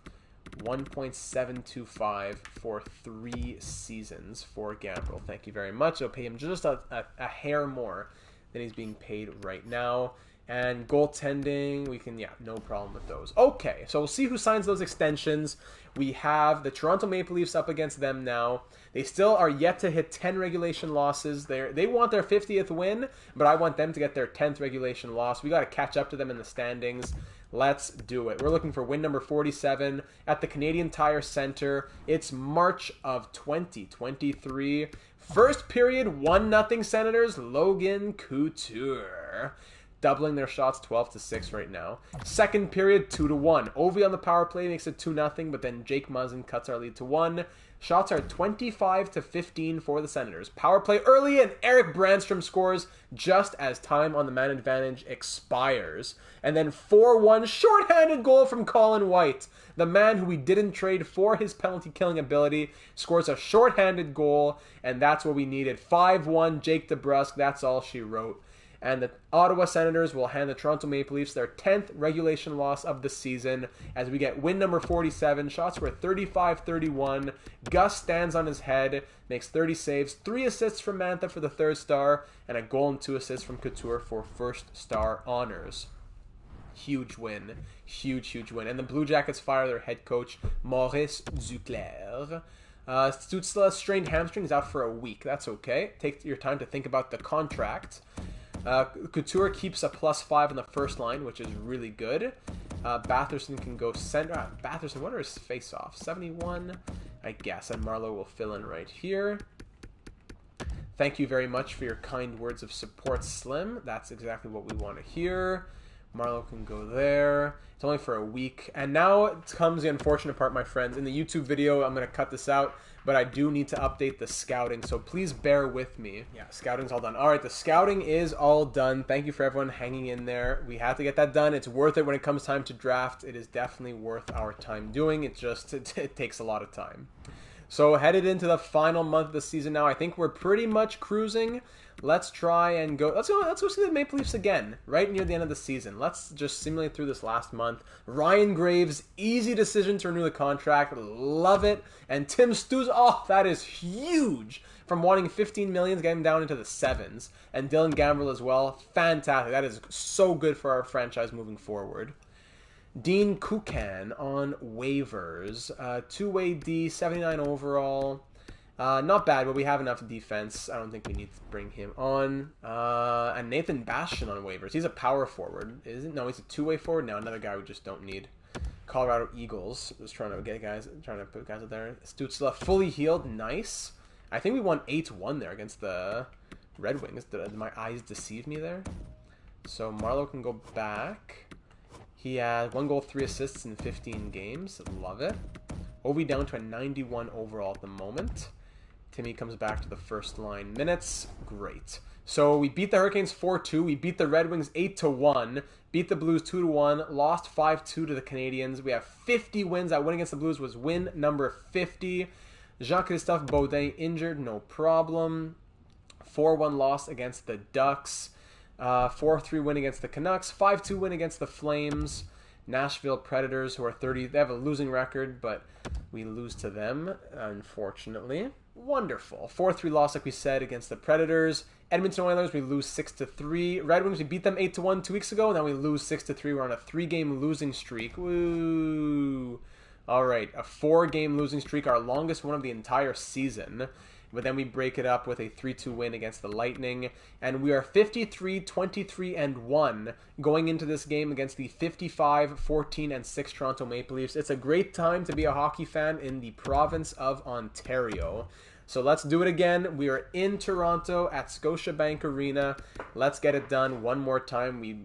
1.725 for 3 seasons for Gambrell. Thank you very much. I'll pay him just a hair more than he's being paid right now. And goaltending, we can, yeah, no problem with those. Okay, so we'll see who signs those extensions. We have the Toronto Maple Leafs up against them now. They still are yet to hit 10 regulation losses. They want their 50th win, but I want them to get their 10th regulation loss. We got to catch up to them in the standings. Let's do it. We're looking for win number 47 at the Canadian Tire Center. It's March of 2023. First period, 1-0 Senators, Logan Couture. Doubling their shots 12-6 right now. Second period, 2-1. Ovi on the power play makes it 2-0, but then Jake Muzzin cuts our lead to 1. Shots are 25-15 for the Senators. Power play early, and Eric Brandstrom scores just as time on the man advantage expires. And then 4-1 shorthanded goal from Colin White. The man who we didn't trade for his penalty killing ability scores a shorthanded goal, and that's what we needed. 5-1 Jake DeBrusk, that's all she wrote. And the Ottawa Senators will hand the Toronto Maple Leafs their 10th regulation loss of the season as we get win number 47. Shots were 35-31. Gus stands on his head, makes 30 saves, 3 assists from Mantha for the 3rd star, and a goal and 2 assists from Couture for 1st star honors. Huge win. Huge, huge win. And the Blue Jackets fire their head coach, Maurice Duclair. Stützle strained hamstring is out for a week. That's okay. Take your time to think about the contract. Couture keeps a +5 on the first line, which is really good. Batherson can go center. Batherson, what are his face-offs? 71, I guess. And Marlowe will fill in right here. Thank you very much for your kind words of support, Slim. That's exactly what we want to hear. Marlowe can go there. It's only for a week. And now comes the unfortunate part, my friends. In the YouTube video, I'm going to cut this out, but I do need to update the scouting, so please bear with me. Yeah, scouting's all done. All right, the scouting is all done. Thank you for everyone hanging in there. We had to get that done. It's worth it when it comes time to draft. It is definitely worth our time doing. It takes a lot of time. So headed into the final month of the season now. I think we're pretty much cruising. Let's try and go. Let's go see the Maple Leafs again, right near the end of the season. Let's just simulate through this last month. Ryan Graves, easy decision to renew the contract. Love it. And Tim Stützle, oh, that is huge. From wanting 15 million, getting down into the 7s. And Dylan Gambrell as well. Fantastic. That is so good for our franchise moving forward. Dean Kukan on waivers. Two-way D, 79 overall. Not bad, but we have enough defense. I don't think we need to bring him on. And Nathan Bastian on waivers. He's a power forward. Isn't? No, he's a two-way forward. No, another guy we just don't need. Colorado Eagles. Just trying to put guys out there. Stützle fully healed. Nice. I think we won 8-1 there against the Red Wings. Did my eyes deceive me there? So Marlowe can go back. He had 1 goal, 3 assists in 15 games. Love it. Ovi down to a 91 overall at the moment. Timmy comes back to the first line minutes. Great. So we beat the Hurricanes 4-2. We beat the Red Wings 8-1. Beat the Blues 2-1. Lost 5-2 to the Canadiens. We have 50 wins. That win against the Blues was win number 50. Jean-Christophe Baudin injured. No problem. 4-1 loss against the Ducks. 4-3 win against the Canucks. 5-2 win against the Flames. Nashville Predators, who are 30. They have a losing record, but we lose to them, unfortunately. Wonderful. 4-3 loss, like we said, against the Predators. Edmonton Oilers, we lose 6-3. Red Wings, we beat them 8-1 2 weeks ago. Now we lose 6-3. We're on a 3-game losing streak. Woo! All right, a 4-game losing streak, our longest one of the entire season. but then we break it up with a 3-2 win against the Lightning, and we are 53-23-1 going into this game against the 55-14-6 Toronto Maple Leafs. It's a great time to be a hockey fan in the province of Ontario. So let's do it again. We are in Toronto at Scotiabank Arena. Let's get it done one more time. We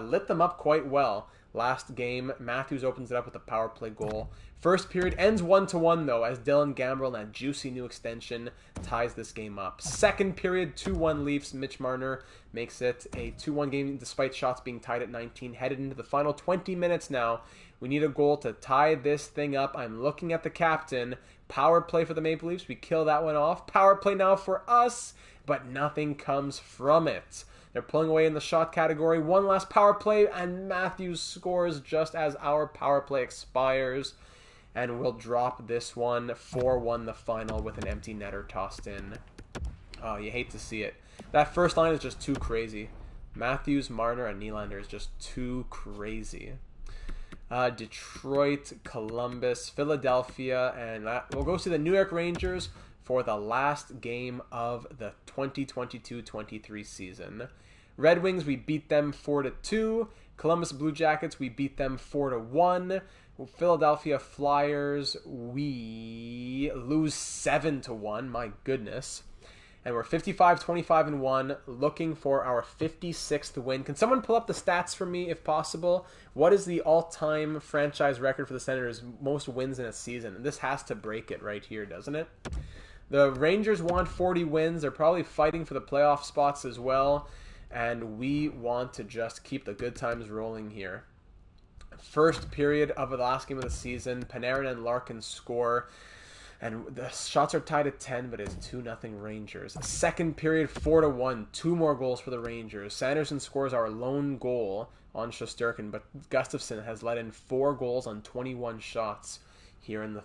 lit them up quite well last game. Matthews opens it up with a power play goal. First period ends 1-1 though, as Dylan Gambrell and a juicy new extension ties this game up. Second period, 2-1 Leafs. Mitch Marner makes it a 2-1 game despite shots being tied at 19. Headed into the final 20 minutes now. We need a goal to tie this thing up. I'm looking at the captain. Power play for the Maple Leafs. We kill that one off. Power play now for us, but nothing comes from it. They're pulling away in the shot category. One last power play, and Matthews scores just as our power play expires. And we'll drop this one 4-1 the final with an empty netter tossed in. Oh, you hate to see it. That first line is just too crazy. Matthews, Marner, and Nylander is just too crazy. Detroit, Columbus, Philadelphia, and we'll go see the New York Rangers for the last game of the 2022-23 season. Red Wings, we beat them 4-2. Columbus Blue Jackets, we beat them 4-1. Philadelphia Flyers, we lose 7-1. My goodness. And we're 55-25-1, looking for our 56th win. Can someone pull up the stats for me, if possible? What is the all-time franchise record for the Senators' most wins in a season? And this has to break it right here, doesn't it? The Rangers want 40 wins. They're probably fighting for the playoff spots as well. And we want to just keep the good times rolling here. First period of the last game of the season, Panarin and Larkin score. And the shots are tied at 10, but it's 2-0 Rangers. Second period, 4-1. 2 more goals for the Rangers. Sanderson scores our lone goal on Shesterkin, but Gustafson has let in 4 goals on 21 shots here in the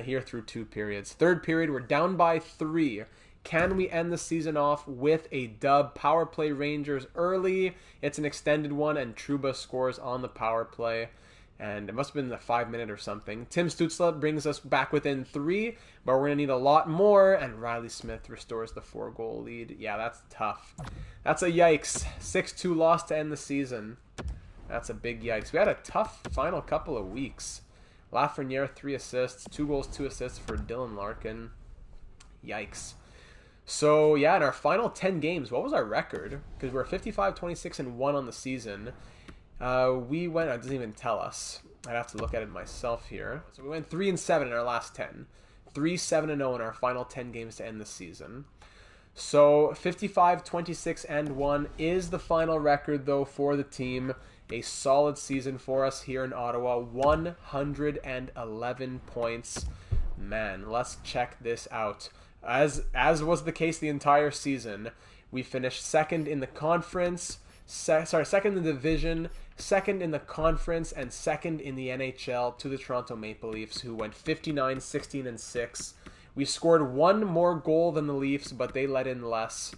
here through 2 periods. Third period, we're down by 3. Can we end the season off with a dub? Power play Rangers early. It's an extended one, and Trouba scores on the power play. And it must have been the 5-minute or something. Tim Stützle brings us back within 3, but we're going to need a lot more. And Riley Smith restores the 4-goal lead. Yeah, that's tough. That's a yikes. 6-2 loss to end the season. That's a big yikes. We had a tough final couple of weeks. Lafreniere, 3 assists. 2 goals, 2 assists for Dylan Larkin. Yikes. So, yeah, in our final 10 games, what was our record? Because we're 55-26-1 on the season. We went, it doesn't even tell us. I'd have to look at it myself here. So we went 3-7 in our last 10. 3-7-0 in our final 10 games to end the season. So 55-26-1 is the final record, though, for the team. A solid season for us here in Ottawa. 111 points. Man, let's check this out. As was the case the entire season, we finished second in the conference. Second in the division, second in the conference, and second in the NHL to the Toronto Maple Leafs, who went 59-16-6. We scored 1 more goal than the Leafs, but they let in less.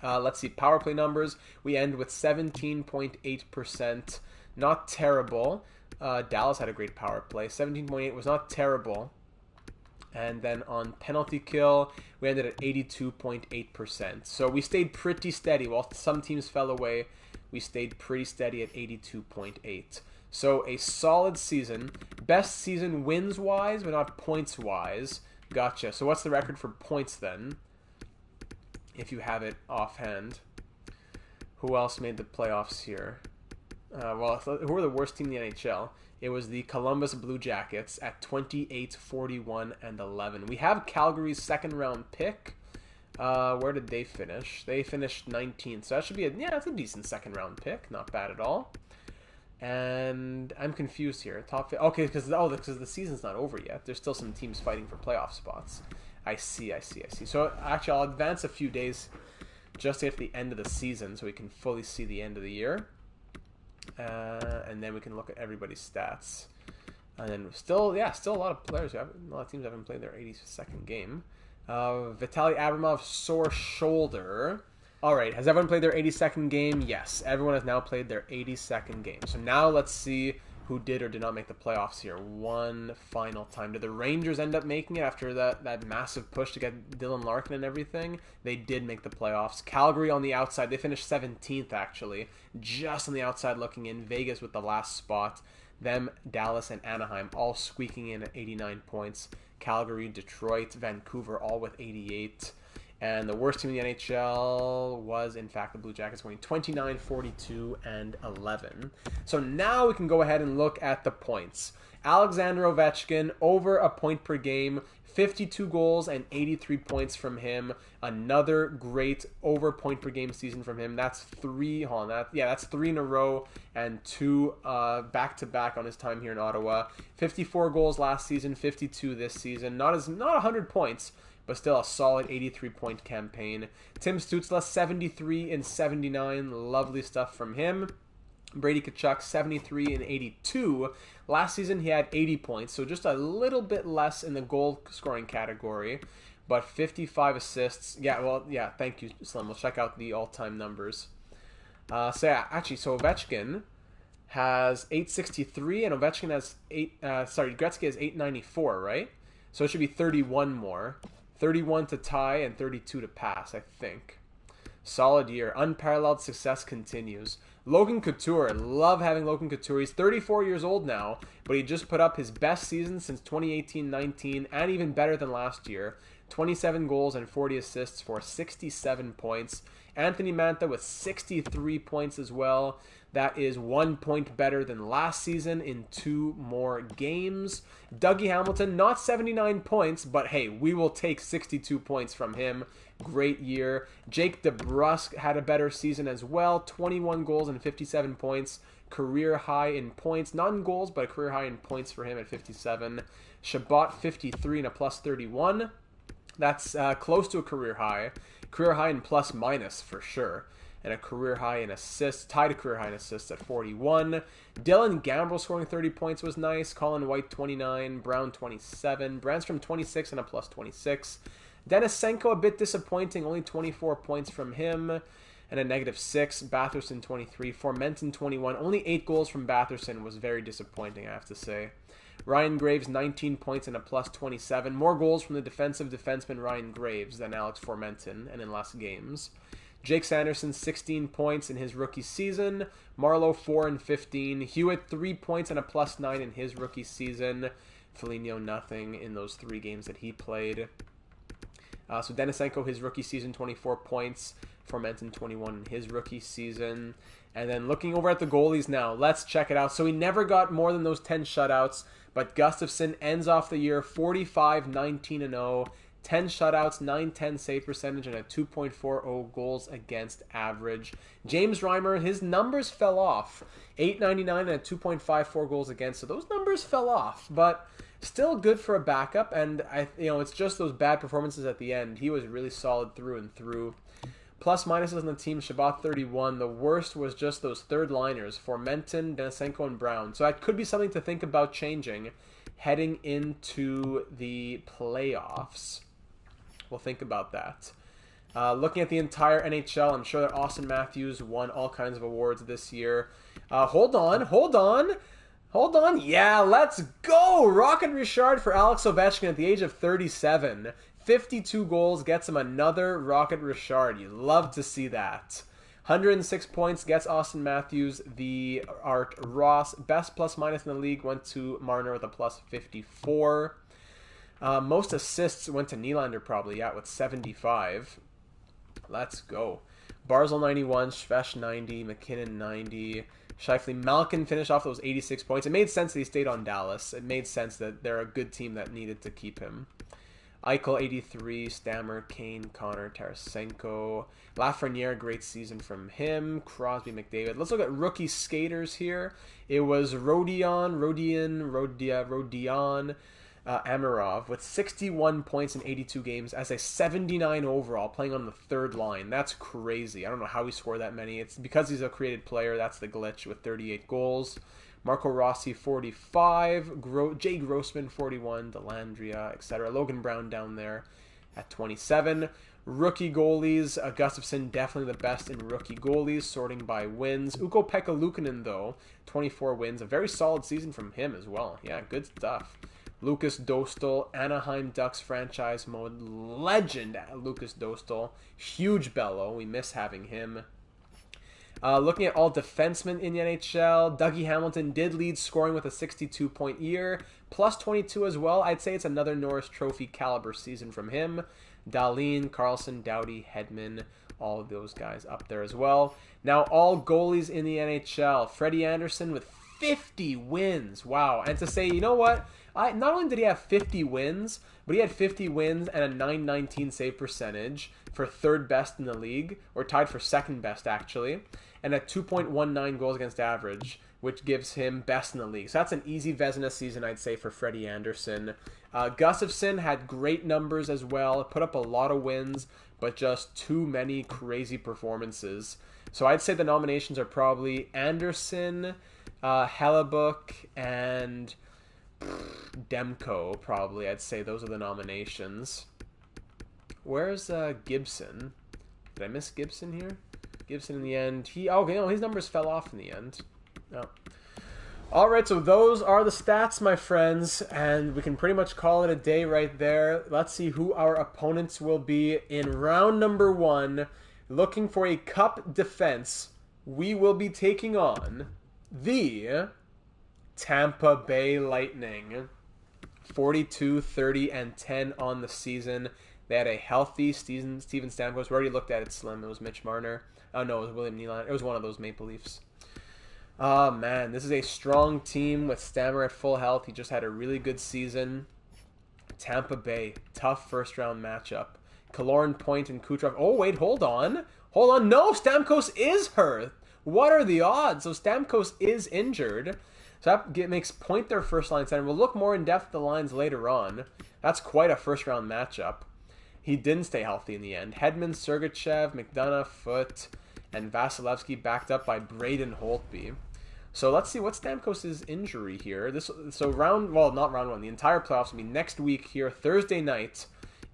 Let's see, power play numbers. We end with 17.8%. Not terrible. Dallas had a great power play. 17.8 was not terrible. And then on penalty kill, we ended at 82.8%. So we stayed pretty steady. While some teams fell away, we stayed pretty steady at 82.8. So a solid season. Best season wins-wise, but not points-wise. Gotcha. So what's the record for points then? If you have it offhand. Who else made the playoffs here? Well, who were the worst team in the NHL? It was the Columbus Blue Jackets at 28-41-11. We have Calgary's second-round pick. Where did they finish? They finished 19th, so that should be that's a decent second-round pick. Not bad at all. And I'm confused here. Okay, because the season's not over yet. There's still some teams fighting for playoff spots. I see. So actually, I'll advance a few days just to get to the end of the season so we can fully see the end of the year. And then we can look at everybody's stats. And then still a lot of players, a lot of teams haven't played their 82nd game. Vitaly Abramov, sore shoulder. All right, has everyone played their 82nd game? Yes, everyone has now played their 82nd game. So now let's see who did or did not make the playoffs here one final time. Did the Rangers end up making it after that massive push to get Dylan Larkin and everything? They did make the playoffs. Calgary on the outside. They finished 17th, actually. Just on the outside looking in. Vegas with the last spot. Them, Dallas, and Anaheim all squeaking in at 89 points. Calgary, Detroit, Vancouver all with 88. And the worst team in the NHL was, in fact, the Blue Jackets, going 29, 42, and 11. So now we can go ahead and look at the points. Alexander Ovechkin, over a point per game, 52 goals and 83 points from him. Another great over point per game season from him. That's three. That's 3 in a row and 2 back-to-back on his time here in Ottawa. 54 goals last season, 52 this season. Not 100 points, but still a solid 83-point campaign. Tim Stützle, 73 and 79. Lovely stuff from him. Brady Tkachuk, 73 and 82. Last season, he had 80 points, so just a little bit less in the goal-scoring category, but 55 assists. Thank you, Slim. We'll check out the all-time numbers. So Ovechkin has 863, and Ovechkin has Gretzky has 894, right? So it should be 31 more. 31 to tie and 32 to pass, I think. Solid year. Unparalleled success continues. Logan Couture. Love having Logan Couture. He's 34 years old now, but he just put up his best season since 2018-19 and even better than last year. 27 goals and 40 assists for 67 points. Anthony Mantha with 63 points as well. That is 1 point better than last season in 2 more games. Dougie Hamilton, not 79 points, but hey, we will take 62 points from him. Great year. Jake DeBrusk had a better season as well. 21 goals and 57 points. Career high in points. Not in goals, but a career high in points for him at 57. Shabbat, 53 and a plus 31. That's close to a career high. Career high in plus minus for sure. And a career high in assists, tied a career high in assists at 41. Dylan Gambrell scoring 30 points was nice. Colin White, 29. Brown, 27. Brandstrom, 26 and a plus 26. Denisenko, a bit disappointing. Only 24 points from him. And a -6. Batherson, 23. Formenton, 21. Only 8 goals from Batherson was very disappointing, I have to say. Ryan Graves, 19 points and a plus 27. More goals from the defensive defenseman Ryan Graves than Alex Formenton, and in less games. Jake Sanderson, 16 points in his rookie season. Marleau, 4 and 15. Hewitt, 3 points and a plus 9 in his rookie season. Foligno, nothing in those 3 games that he played. So Denisenko, his rookie season, 24 points. Formenton, 21 in his rookie season. And then looking over at the goalies now, let's check it out. So he never got more than those 10 shutouts, but Gustafson ends off the year 45, 19 and 0. 10 shutouts, 910 save percentage, and a 2.40 goals against average. James Reimer, his numbers fell off. 899 and a 2.54 goals against. So those numbers fell off, but still good for a backup. And it's just those bad performances at the end. He was really solid through and through. Plus minuses on the team, Shabbat 31. The worst was just those third liners, Formenton, Denisenko, and Brown. So that could be something to think about changing heading into the playoffs. We'll think about that. Looking at the entire NHL, I'm sure that Austin Matthews won all kinds of awards this year. Hold on. Yeah, let's go! Rocket Richard for Alex Ovechkin at the age of 37. 52 goals gets him another Rocket Richard. You love to see that. 106 points gets Austin Matthews the Art Ross. Best plus minus in the league went to Marner with a plus 54. Most assists went to Nylander probably, with 75. Let's go. Barzal 91, Schvesh 90, McKinnon 90, Scheifele. Malkin finished off those 86 points. It made sense that he stayed on Dallas. It made sense that they're a good team that needed to keep him. Eichel 83, Stammer, Kane, Connor, Tarasenko. Lafreniere, great season from him. Crosby, McDavid. Let's look at rookie skaters here. It was Rodion, Amirov with 61 points in 82 games as a 79 overall, playing on the third line. That's crazy. I don't know how he scored that many. It's because he's a created player. That's the glitch with 38 goals. Marco Rossi, 45. Jay Grossman, 41. Delandria, etc. Logan Brown down there at 27. Rookie goalies, Gustafson definitely the best in rookie goalies, sorting by wins. Ukko-Pekka Luukkonen, though, 24 wins. A very solid season from him as well. Yeah, good stuff. Lucas Dostal, Anaheim Ducks franchise mode. Legend Lucas Dostal. Huge bellow. We miss having him. Looking at all defensemen in the NHL, Dougie Hamilton did lead scoring with a 62-point year. Plus 22 as well. I'd say it's another Norris Trophy caliber season from him. Dahlin, Carlson, Doughty, Hedman, all of those guys up there as well. Now, all goalies in the NHL. Freddie Anderson with 50 wins. Wow. And to say, you know what? Not only did he have 50 wins, but he had 50 wins and a .919 save percentage for third best in the league, or tied for second best, actually, and a 2.19 goals against average, which gives him best in the league. So that's an easy Vezina season, I'd say, for Freddie Anderson. Gustafson had great numbers as well, put up a lot of wins, but just too many crazy performances. So I'd say the nominations are probably Anderson, Hellebuck, and Demko, probably. I'd say those are the nominations. Where's Gibson? Did I miss Gibson here? Gibson in the end. His numbers fell off in the end. No. Alright, so those are the stats, my friends, and we can pretty much call it a day right there. Let's see who our opponents will be in round number 1. Looking for a cup defense, we will be taking on the Tampa Bay Lightning. 42, 30, and 10 on the season. They had a healthy Steven Stamkos. We already looked at it, Slim. It was Mitch Marner. Oh, no, it was William Nylander. It was one of those Maple Leafs. Oh, man. This is a strong team with Stammer at full health. He just had a really good season. Tampa Bay. Tough first-round matchup. Kaloran, Point, and Kucherov. Oh, wait. Hold on. Hold on. No, Stamkos is hurt. What are the odds? So Stamkos is injured. So that makes Point their first-line center. We'll look more in depth at the lines later on. That's quite a first-round matchup. He didn't stay healthy in the end. Hedman, Sergachev, McDonough, Foote, and Vasilevsky backed up by Braden Holtby. So let's see what's Stamkos' injury here. Not round 1. The entire playoffs will be next week here, Thursday night,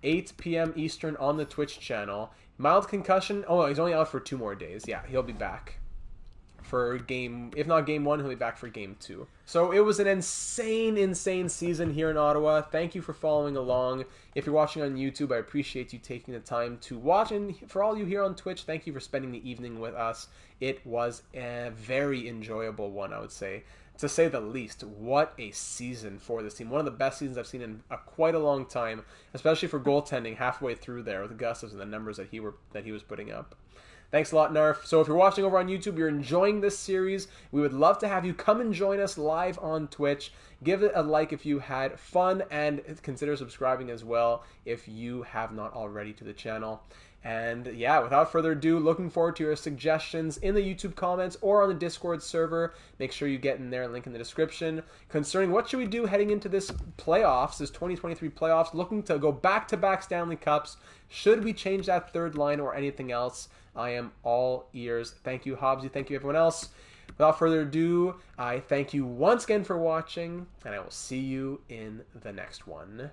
8 p.m. Eastern on the Twitch channel. Mild concussion. Oh, he's only out for 2 more days. Yeah, he'll be back for if not game 1, he'll be back for game 2. So it was an insane season here in Ottawa. Thank you for following along. If you're watching on YouTube, I appreciate you taking the time to watch. And for all you here on Twitch, thank you for spending the evening with us. It was a very enjoyable one, I would say. To say the least, what a season for this team. One of the best seasons I've seen in quite a long time, especially for goaltending halfway through there with Gustafson and the numbers that he was putting up. Thanks a lot, Narf. So if you're watching over on YouTube, you're enjoying this series, we would love to have you come and join us live on Twitch. Give it a like if you had fun, and consider subscribing as well if you have not already to the channel. And yeah, without further ado, looking forward to your suggestions in the YouTube comments or on the Discord server. Make sure you get in there, link in the description. Concerning what should we do heading into this 2023 playoffs, looking to go back-to-back Stanley Cups. Should we change that third line or anything else? I am all ears. Thank you, Hobbsy. Thank you, everyone else. Without further ado, I thank you once again for watching, and I will see you in the next one.